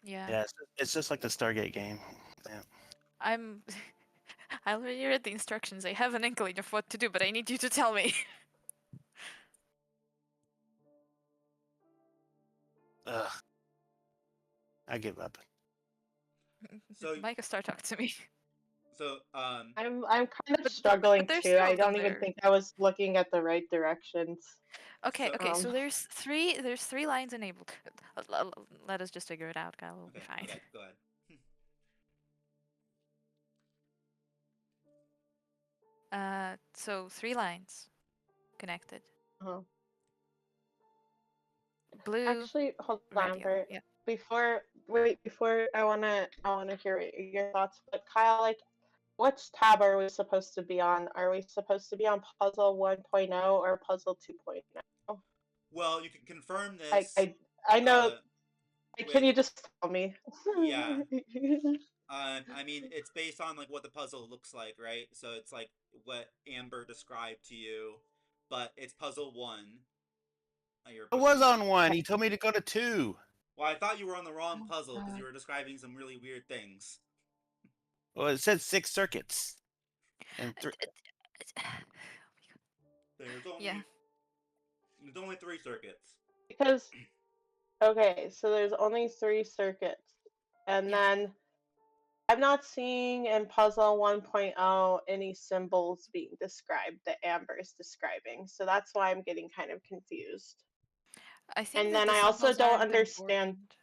Yeah. yeah. It's just like the Stargate game. Yeah. I'm. I already read the instructions. I have an inkling of what to do, but I need you to tell me. Ugh. I give up. So, Mycostar, talk to me. so I'm kind of But struggling there's too. 2 I of them don't even there. think I was looking at the right directions. Okay, so okay. So Um, there's 3 lines enabled. Let us just figure it out, Kyle. We'll be okay, fine. okay, go ahead. So 3 lines connected. uh, Blue, actually, hold red, on, yellow. Bert. Yeah. Before I wanna hear your thoughts. But Kyle, like, which tab are we supposed to be on? Are we supposed to be on puzzle 1.0 or puzzle 2.0? Well, you can confirm I this. I I know. With Can you just tell me? yeah. I mean, it's based on like what the puzzle looks like, right? So it's like what Amber described to you, but it's puzzle 1. You're I supposed to was be on on. one. He told me to go to 2. Well, I thought you were on the wrong Oh, puzzle because you God. were describing some really weird things. Well, it said 6 circuits. And There's Yeah. only 3 circuits. Because okay, so there's only 3 circuits, and Yeah. then I'm not seeing in puzzle 1.0 any symbols being described that Amber is describing, so that's why I'm getting kind of confused. I think And that then the I also symbols don't aren't understand. important.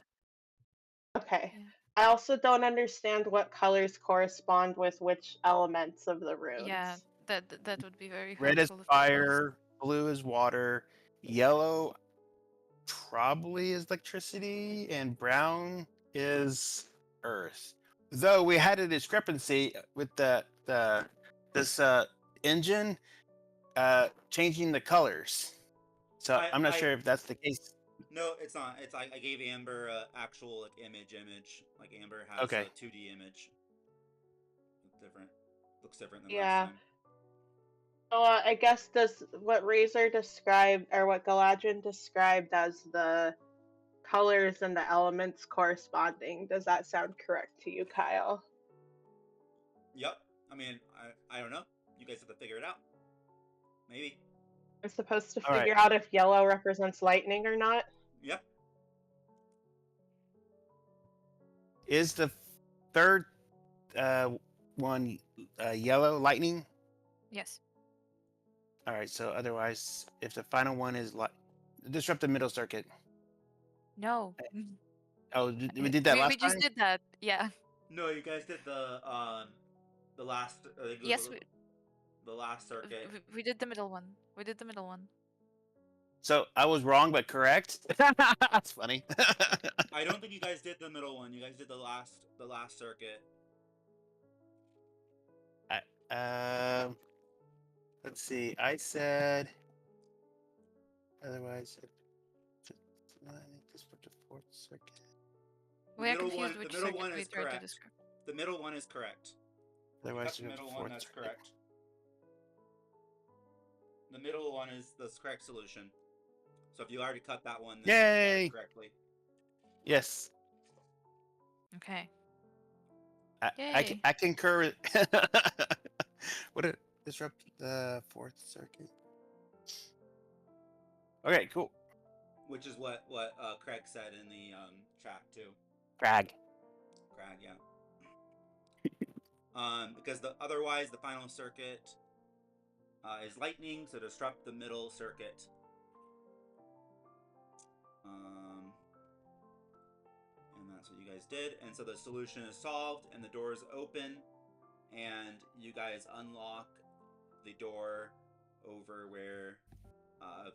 Okay. Yeah. I also don't understand what colors correspond with which elements of the Yeah, runes. that would be very red is helpful if there was. fire, blue is water, yellow probably is electricity, and brown is earth. Though we had a discrepancy with the this engine changing the colors. So I'm not I sure if that's the case. No, it's not. It's I gave Amber a actual like image. Like Amber has Okay. a 2D image. Different. Looks different than last Yeah. time. So I guess does what Razor described or what Galadran described as the colors and the elements corresponding, does that sound correct to you, Kyle? Yep. I mean, I don't know. You guys have to figure it out. Maybe. I'm supposed to All right. figure out if yellow represents lightning or not. Yep. Is the third one yellow lightning? Yes. All right. So otherwise, if the final one is disrupt the middle circuit. No. Oh, we did that We last just time. did that. Yeah. No, you guys did the last. I think it was Yes, the last circuit. we did the middle one. We did the middle one. So I was wrong, but correct. That's funny. I don't think you guys did the middle one. You guys did the last circuit. Um, let's see. I said otherwise. I think this was the fourth circuit. We are confused which The middle circuit one we is tried to correct. describe. The middle one is correct. Otherwise, Cut the we have the middle one. fourth That's circuit. correct. The middle one is the correct solution. So if you already cut that one, then you got Yay! it correctly. Yes, Okay. I Yay. I concur. What did disrupt the fourth circuit? Okay, cool. Which is what Craig said in the chat too. Crag. Craig, yeah. Because otherwise the final circuit is lightning, so disrupt the middle circuit. And that's what you guys did. And so the solution is solved, and the door is open, and you guys unlock the door over where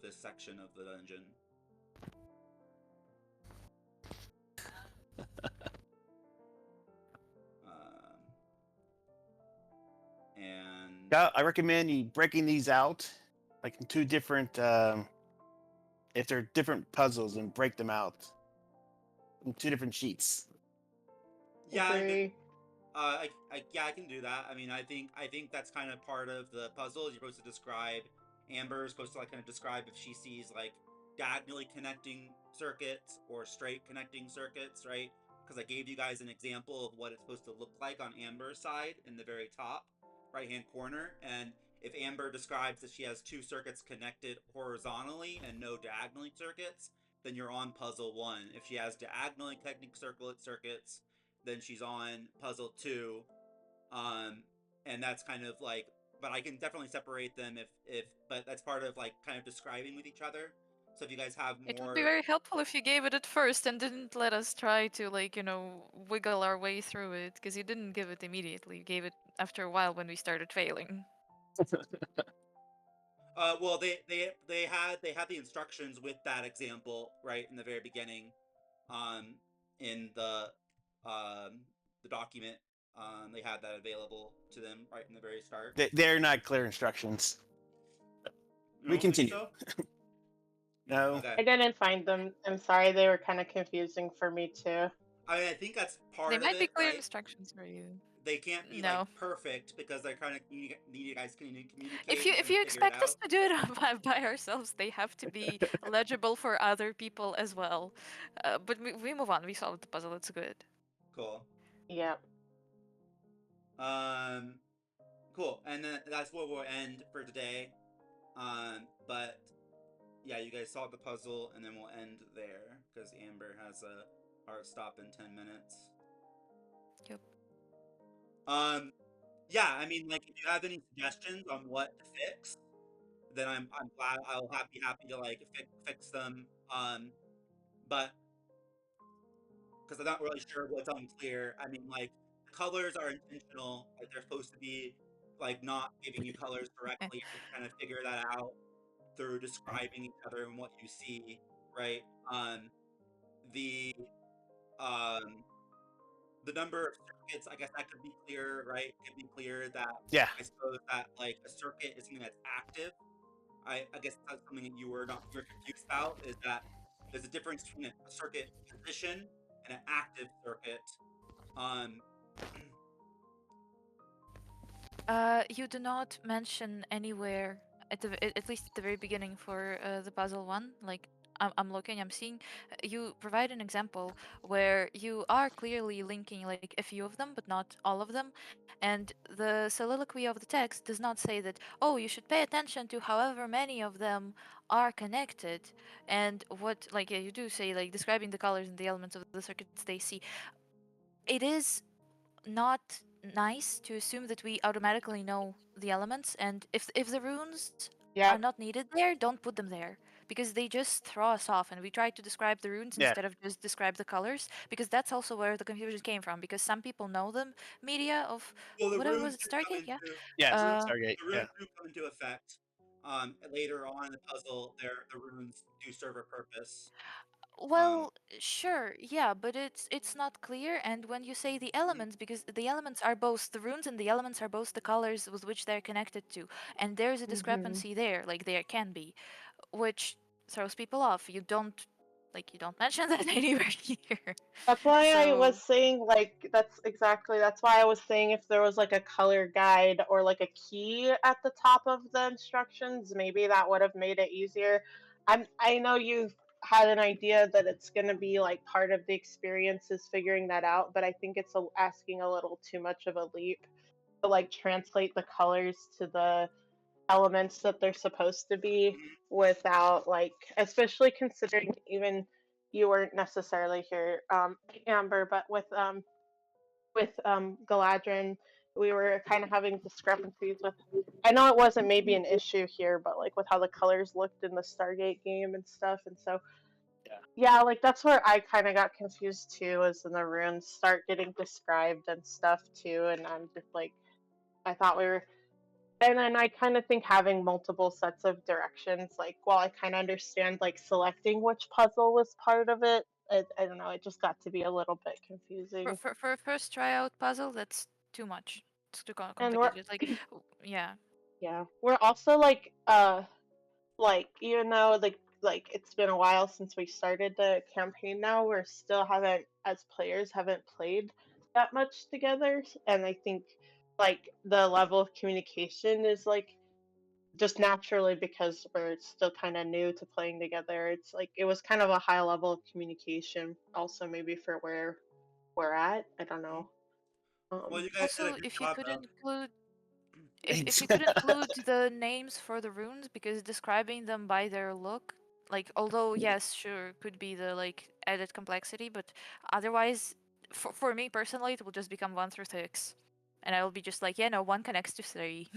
this section of the dungeon. And Yeah, I recommend you breaking these out, like in 2 different. If they're different puzzles, and break them out in 2 different sheets. yeah, Agree. I can do that. I mean, I think that's kind of part of the puzzle. You're supposed to describe. Amber is supposed to like kind of describe if she sees like diagonally connecting circuits or straight connecting circuits, right? Because I gave you guys an example of what it's supposed to look like on Amber's side in the very top right hand corner. And if Amber describes that she has 2 circuits connected horizontally and no diagonally circuits, then you're on puzzle 1. If she has diagonally connecting circuits, then she's on puzzle 2. And that's kind of like, but I can definitely separate them if but that's part of like kind of describing with each other. So if you guys have It would be more, very helpful if you gave it at first and didn't let us try to, like, wiggle our way through it, because you didn't give it immediately. You gave it after a while when we started failing. well, they had the instructions with that example right in the very beginning, in the document. They had that available to them right in the very start. They're not clear instructions. You We don't think continue. so? No. Okay. I didn't find them. I'm sorry, they were kind of confusing for me too. I mean, I think that's They part of might be it, clear right? instructions for you. They can't be like No. perfect because they're kind of need you guys to If communicate you and if kind you of figure it expect us out. to do it by ourselves, they have to be legible for other people as well. But we move on. We solved the puzzle. It's good. Cool. Yep. Um, cool. And then that's where we'll end for today. But yeah, you guys solved the puzzle, and then we'll end there because Amber has a hard stop in 10 minutes. Yep. Yeah, I mean, like, if you have any suggestions on what to fix, then I'm glad I'll be happy to like fix them. But because I'm not really sure what's unclear. I mean, like, the colors are intentional. Like, they're supposed to be like not giving you colors directly. You can kind of figure that out through describing each other and what you see, right? The um the number of circuits, I guess that could be clear, right? It could be clear that Yeah. I suppose that like a circuit is something that's active. I guess that's something that you were confused about, is that there's a difference between a circuit position and an active circuit. Um, You do not mention anywhere at least at the very beginning for the puzzle one. Like I'm looking, I'm seeing. You provide an example where you are clearly linking like a few of them, but not all of them. And the soliloquy of the text does not say that. Oh, you should pay attention to however many of them are connected. And what like yeah, you do say like describing the colors and the elements of the circuits they see. It is not nice to assume that we automatically know the elements, and if the runes are Yep. not needed there, don't put them there because they just throw us off and we try to describe the runes Yeah. instead of just describe the colors, because that's also where the confusion came from, because some people know the media of well, the whatever runes was it, do come Stargate, yeah. into Yes. uh Stargate. the Yeah. runes do come into effect. Later on in the puzzle, the runes do serve a purpose. Um, Well, sure, yeah, but it's not clear. And when you say the elements, because the elements are both the runes and the elements are both the colors with which they're connected to, and there's a Hmm. discrepancy there, like there can be, which throws people off. You don't mention that anywhere here. That's why I was So saying, like, that's why I was saying if there was like a color guide or like a key at the top of the instructions, maybe that would have made it easier. I know you've had an idea that it's going to be like part of the experience is figuring that out, but I think it's asking a little too much of a leap to like translate the colors to the elements that they're supposed to be without like, especially considering even you weren't necessarily here, Amber, but with Galadran, we were kind of having discrepancies with. I know it wasn't maybe an issue here, but like with how the colors looked in the Stargate game and stuff, and so yeah, like that's where I kind of got confused too, is when the runes start getting described and stuff too, and I'm just like, I thought we were. And then I kind of think having multiple sets of directions, like, while I kind of understand like selecting which puzzle was part of it, I don't know, it just got to be a little bit for confusing. for a first tryout puzzle, that's too much. It's too And we're complicated. Like, yeah. yeah, we're also like even though like it's been a while since we started the campaign now, we're still haven't as players haven't played that much together, and I think like the level of communication is like just naturally because we're still kind of new to playing together. It's like it was kind of a high level of communication also maybe for where we're at. I don't know. well, you guys did a Also, good if you job could though. include if Thanks. you could include the names for the runes, because describing them by their look, like, although yes, sure, could be the like added complexity, but otherwise, for me personally, it will just become 1 through 6, and I will be just like, yeah, no, one connects to 3.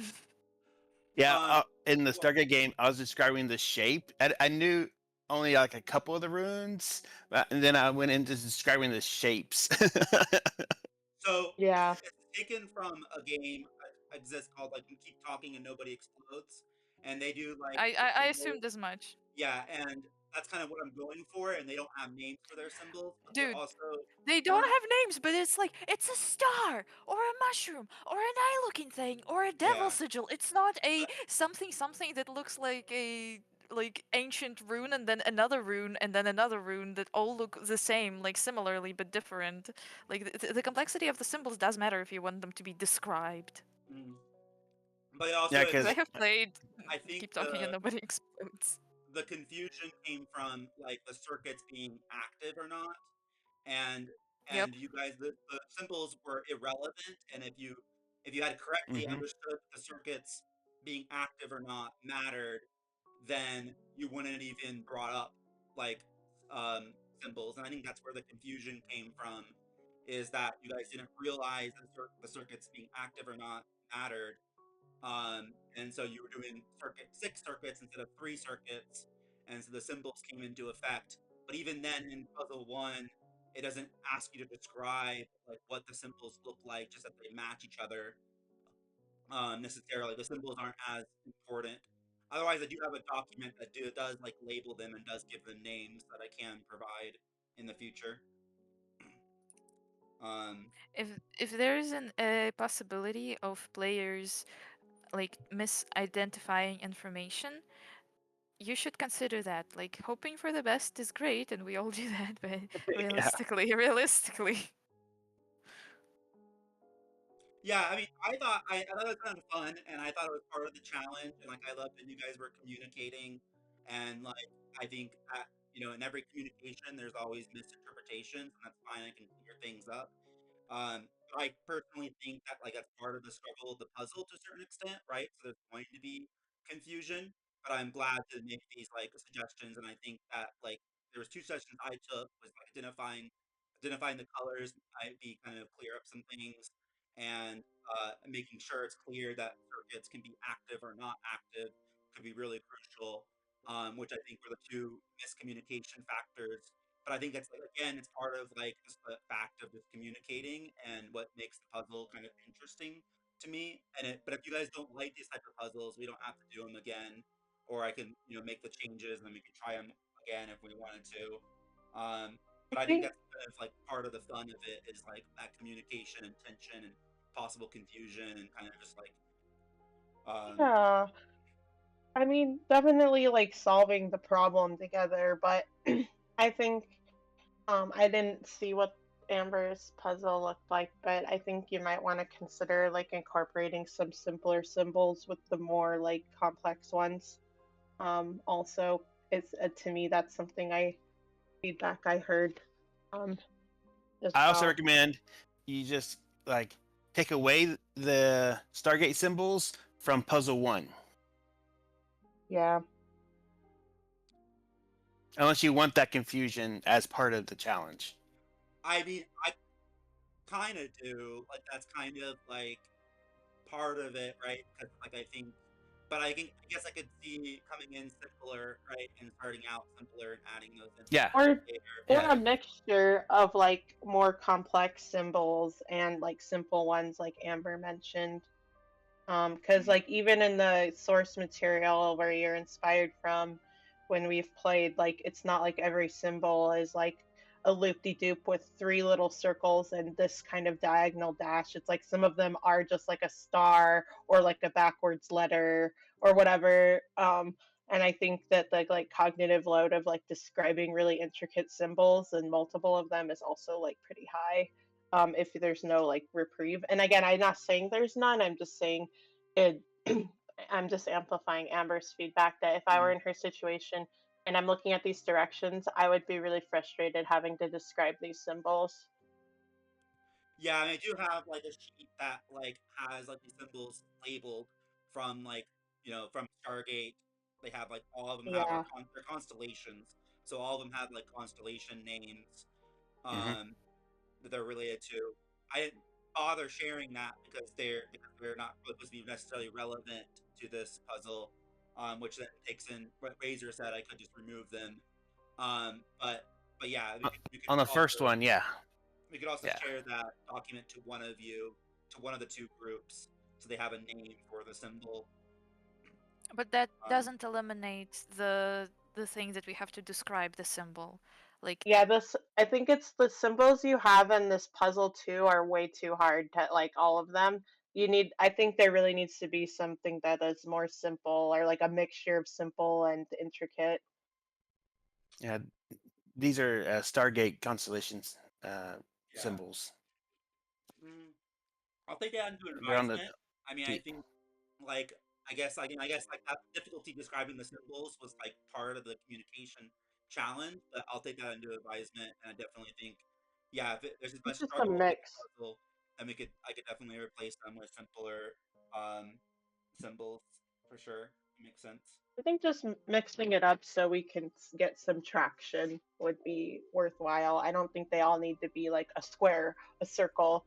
Yeah. Um, In the well, Stargate game, I was describing the shape. I knew only like a couple of the runes, and then I went into describing the shapes. so Yeah. it's taken from a game that exists called like "You Keep Talking and Nobody Explodes," and they do like I the I symbol. assumed as much. Yeah, and that's kind of what I'm going for, and they don't have names for their symbols, but they're Dude, also they one. don't have names, but it's like it's a star or a mushroom or an eye-looking thing or a devil Yeah. sigil. It's not a something that looks like a ancient rune and then another rune and then another rune that all look the same, like similarly but different. Like the complexity of the symbols does matter if you want them to be described. Mm. But also, Yeah, it's Because I because have played. I think Keep talking and nobody explodes. the confusion came from like the circuits being active or not, and Yep. you guys the symbols were irrelevant, and if you had correctly hmm understood the circuits being active or not mattered, then you wouldn't even brought up like symbols, and I think that's where the confusion came from, is that you guys didn't realize that the circuits being active or not mattered. And so you were doing 6 circuits instead of 3 circuits, and so the symbols came into effect. But even then, in puzzle 1, it doesn't ask you to describe like what the symbols look like, just that they match each other. Necessarily, the symbols aren't as important. Otherwise, I do have a document that does like label them and does give them names that I can provide in the future. Um, If there is a possibility of players like misidentifying information, you should consider that. Like hoping for the best is great, and we all do that, but yeah, realistically. Yeah, I mean, I thought it was kind of fun, and I thought it was part of the challenge, and like I loved that you guys were communicating, and like I think that in every communication there's always misinterpretations, and that's fine. I can clear things up. But I personally think that like that's part of the struggle of the puzzle to a certain extent, right? So there's going to be confusion, but I'm glad to make these like suggestions, and I think that like there was 2 sessions I took was like identifying the colors might be kind of clear up some things, and making sure it's clear that circuits can be active or not active could be really crucial. Which I think were the 2 miscommunication factors, but I think that's like again, it's part of like just the fact of just communicating and what makes the puzzle kind of interesting to me. But if you guys don't like these type of puzzles, we don't have to do them again, or I can make the changes and then we can try them again if we wanted to. I But I think think, that's kind of like part of the fun of it is like that communication and tension and possible confusion and kind of just like um, yeah, I mean, definitely like solving the problem together, but I think I didn't see what Amber's puzzle looked like, but I think you might want to consider like incorporating some simpler symbols with the more like complex ones. Also, it's to me that's something I feedback I heard um as I also well. recommend you just like take away the Stargate symbols from Puzzle One, Yeah. unless you want that confusion as part of the challenge. I mean, I kind of do like that's kind of like part of it, right? Because like I think, but I guess I could see coming in simpler, right, and starting out simpler and adding those in Yeah, Or later. or yeah. a mixture of like more complex symbols and like simple ones like Amber mentioned. Because Mm. like even in the source material where you're inspired from, when we've played, like it's not like every symbol is like a loop-de-doop with 3 little circles and this kind of diagonal dash. It's like some of them are just like a star or like a backwards letter or whatever. And I think that the like cognitive load of like describing really intricate symbols and multiple of them is also like pretty high. If there's no like reprieve. And again, I'm not saying there's none. I'm just saying it. I'm just amplifying Amber's feedback that if I were Mm. in her situation and I'm looking at these directions, I would be really frustrated having to describe these symbols. Yeah, I do have like a sheet that like has like these symbols labeled from like from Stargate. They have like all of them have Yeah. they're constellations, so all of them have like constellation names. hmm Um, that they're related to. I didn't bother sharing that because they're not supposed to be necessarily relevant to this puzzle, which then takes in what Razor said. I could just remove them, but yeah, On the first one, yeah, we could also yeah. share that document to one of you, to one of the 2 groups, so they have a name for the symbol. But that Um, doesn't eliminate the the things that we have to describe the symbol. Like, Yeah, I think it's the symbols you have in this puzzle too are way too hard to like all of them. I think there really needs to be something that is more simple or like a mixture of simple and intricate. Yeah, these are Stargate constellations Yeah. symbols. Mm, I'll take that into They're on the advisement. I mean, I deep. think like I guess like that difficulty describing the symbols was like part of the communication challenge, but I'll take that into advisement, and I definitely think, yeah, there's a It's just a struggle with the mix. puzzle, then I could definitely replace them with simpler um symbols for sure. Makes sense. I think just mixing it up so we can get some traction would be worthwhile. I don't think they all need to be like a square, a circle,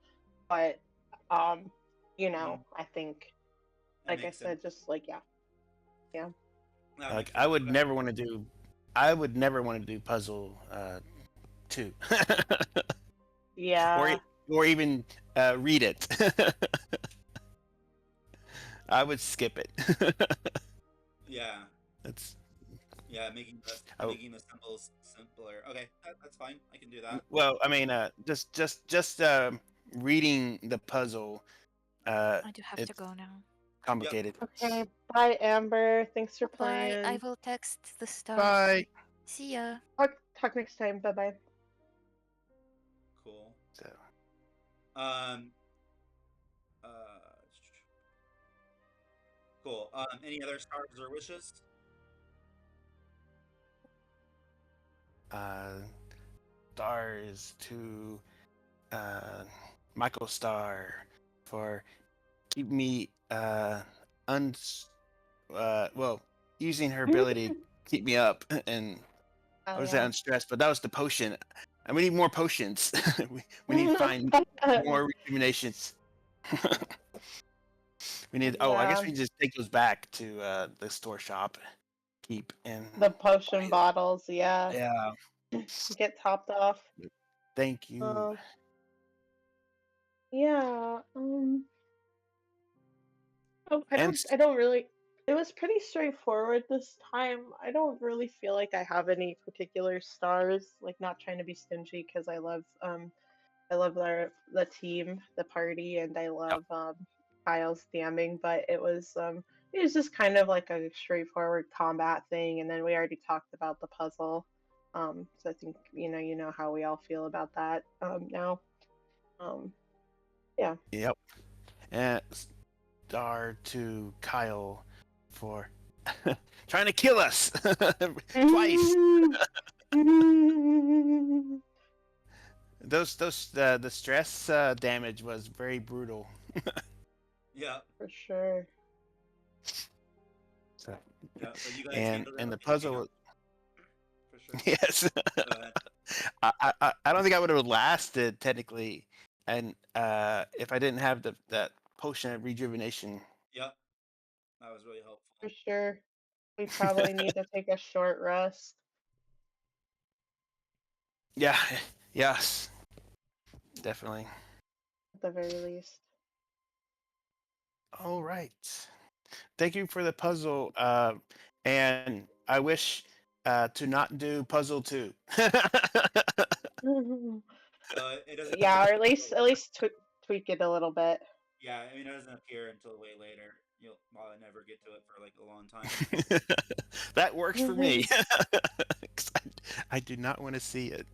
but um, Mm, I think, that like I makes sense. said, just like yeah, yeah, That Like makes sense. Okay. I would never want to do puzzle 2. or yeah. or even read it. I would skip it. Yeah. That's Yeah, oh, making the symbols simpler. Okay, that's fine. I can do that. well, I mean, just reading the puzzle, I do have to it's go now. Yep. complicated. Okay, bye, Amber. Thanks for Bye. I playing. will text the stuff. Bye. See ya. Talk next time. Bye bye. Cool. So, Um. Uh. Cool. Any other stars or wishes? uh, stars to uh, Mycostar for keep me well, using her ability to keep me up and I Oh was yeah. unstressed, but that was the potion. And we need more potions. we need to find more rejuvenations. we need. Oh, I guess Yeah, we just take those back to the store shop. Keep and the potion buy bottles. Yeah, them. Yeah. get topped off. Thank you. Um, yeah. Oh, And I don't really. It was pretty straightforward this time. I don't really feel like I have any particular stars. Like, not trying to be stingy because I love the team, the party, and I love Kyle's DMing. But it was just kind of like a straightforward combat thing, and then we already talked about the puzzle. So I think you know how we all feel about that now. Um, yeah. yep. And star to Kyle for trying to kill us twice. Those the stress damage was very brutal. Yeah. For sure. So, Yeah. But you guys handled it and the like a puzzle, champ, for sure. yes. Go ahead. I don't think I would have lasted technically, and if I didn't have that potion of rejuvenation. Yep. That was really For helpful. sure. We probably need to take a short rest Yeah, yes, definitely. at the very least. All right. Thank you for the puzzle, and I wish to not do puzzle 2. So it doesn't Yeah, or appear until at least tweak it a little bit. yeah. I mean, it doesn't appear until way later. You'll probably never get to it for like a long time. That works for me. 'Cause I do not want to see it.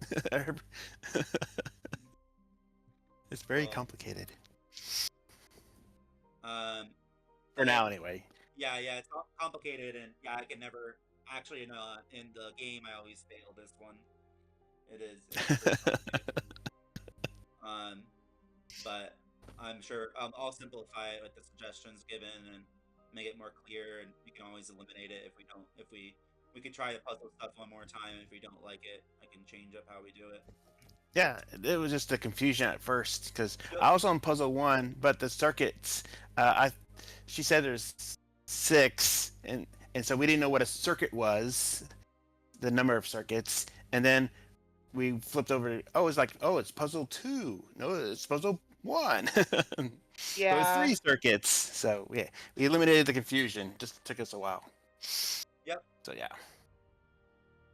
It's very Cool. complicated. For But now, anyway. yeah, it's complicated, and yeah, I can never actually in the game I always fail this one. It's pretty complicated. But I'm sure I'll simplify it with the suggestions given and make it more clear, and we can always eliminate it if we don't. If we could try the puzzle stuff one more time. If we don't like it, I can change up how we do it. Yeah, it was just a confusion at first because Yep. I was on puzzle 1, but the circuits, she said there's 6, and so we didn't know what a circuit was, the number of circuits, and then we flipped over. It's puzzle 2. No, it's puzzle 1. So it's Yeah. 3 circuits. So yeah, we eliminated the confusion. Just took us a while. Yep. So yeah.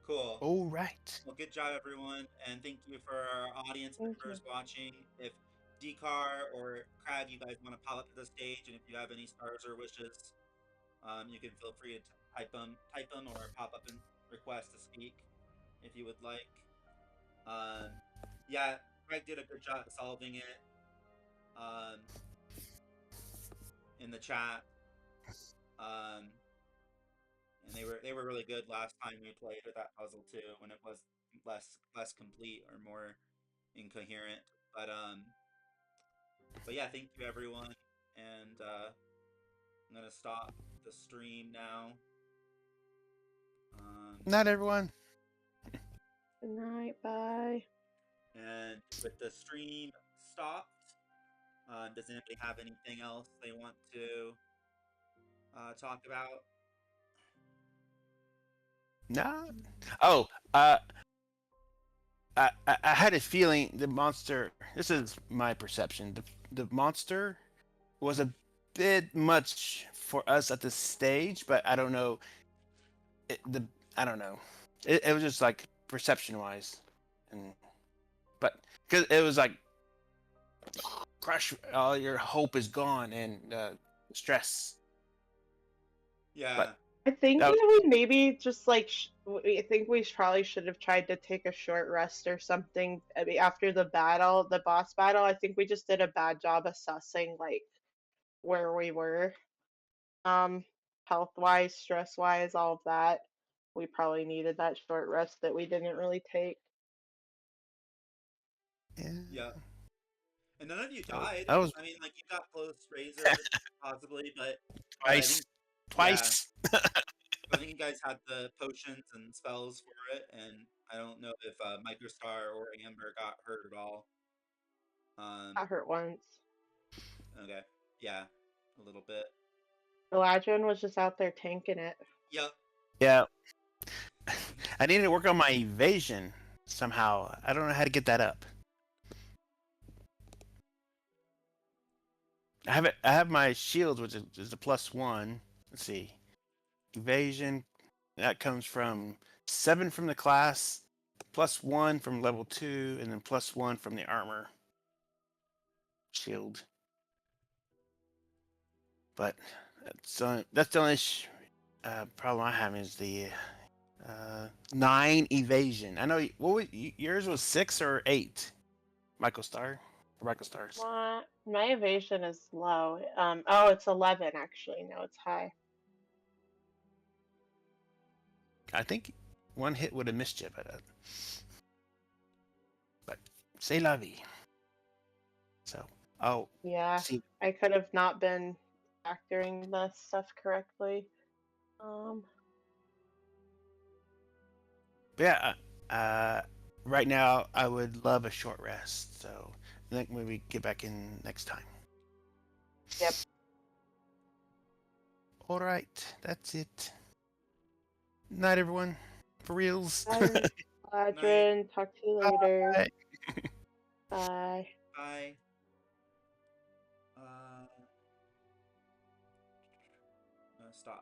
Cool. All right. Well, good job, everyone, and thank you for our audience Thank you. members watching. If Decar or Crag, you guys want to pop up to the stage, and if you have any stars or wishes, you can feel free to type them, or pop up and request to speak if you would like. Yeah, Greg did a good job solving it in the chat, and they were really good last time we played with that puzzle too, when it was less complete or more incoherent. But yeah, thank you everyone, and I'm gonna stop the stream now. Not everyone. Good night. Bye. And with the stream stopped, does anybody have anything else they want to talk about? No. Oh, I had a feeling the monster. This is my perception. The monster was a bit much for us at this stage, but I don't know. I don't know. It was just like perception wise, but because it was like crush, all your hope is gone and stress. Yeah. But I think that, that we maybe just like I think we probably should have tried to take a short rest or something. I mean, after the battle, the boss battle. I think we just did a bad job assessing like where we were, health wise, stress wise, all of that. We probably needed that short rest that we didn't really take. Yeah. And none of you that was, died. that was I mean, like you got close, Razor, possibly, but I twice. think Twice. I think you guys had the potions and spells for it, and I don't know if Mycostar or Amber got hurt at all. Got hurt once. Okay, yeah, a little bit. Galadran was just out there tanking it. Yep. Yeah. I needed to work on my evasion somehow. I don't know how to get that up. I have it. I have my shields, which is a +1. Let's see. Evasion. That comes from 7 from the class, +1 from level 2, and then +1 from the armor shield. But that's the only problem I have is the 9 evasion. I know. Yours was 6 or 8? Mycostar, or Mycostars. What? My evasion is low. Oh, it's 11 actually. No, it's high. I think one hit would have missed you, but c'est la vie. So, Yeah, see. I could have not been factoring the stuff correctly. But yeah, right now I would love a short rest. So I think maybe get back in next time. Yep. All right, that's it. Night, everyone. For reals. Bye, Galadran. Talk to you later. Bye. Bye. Bye. Stop.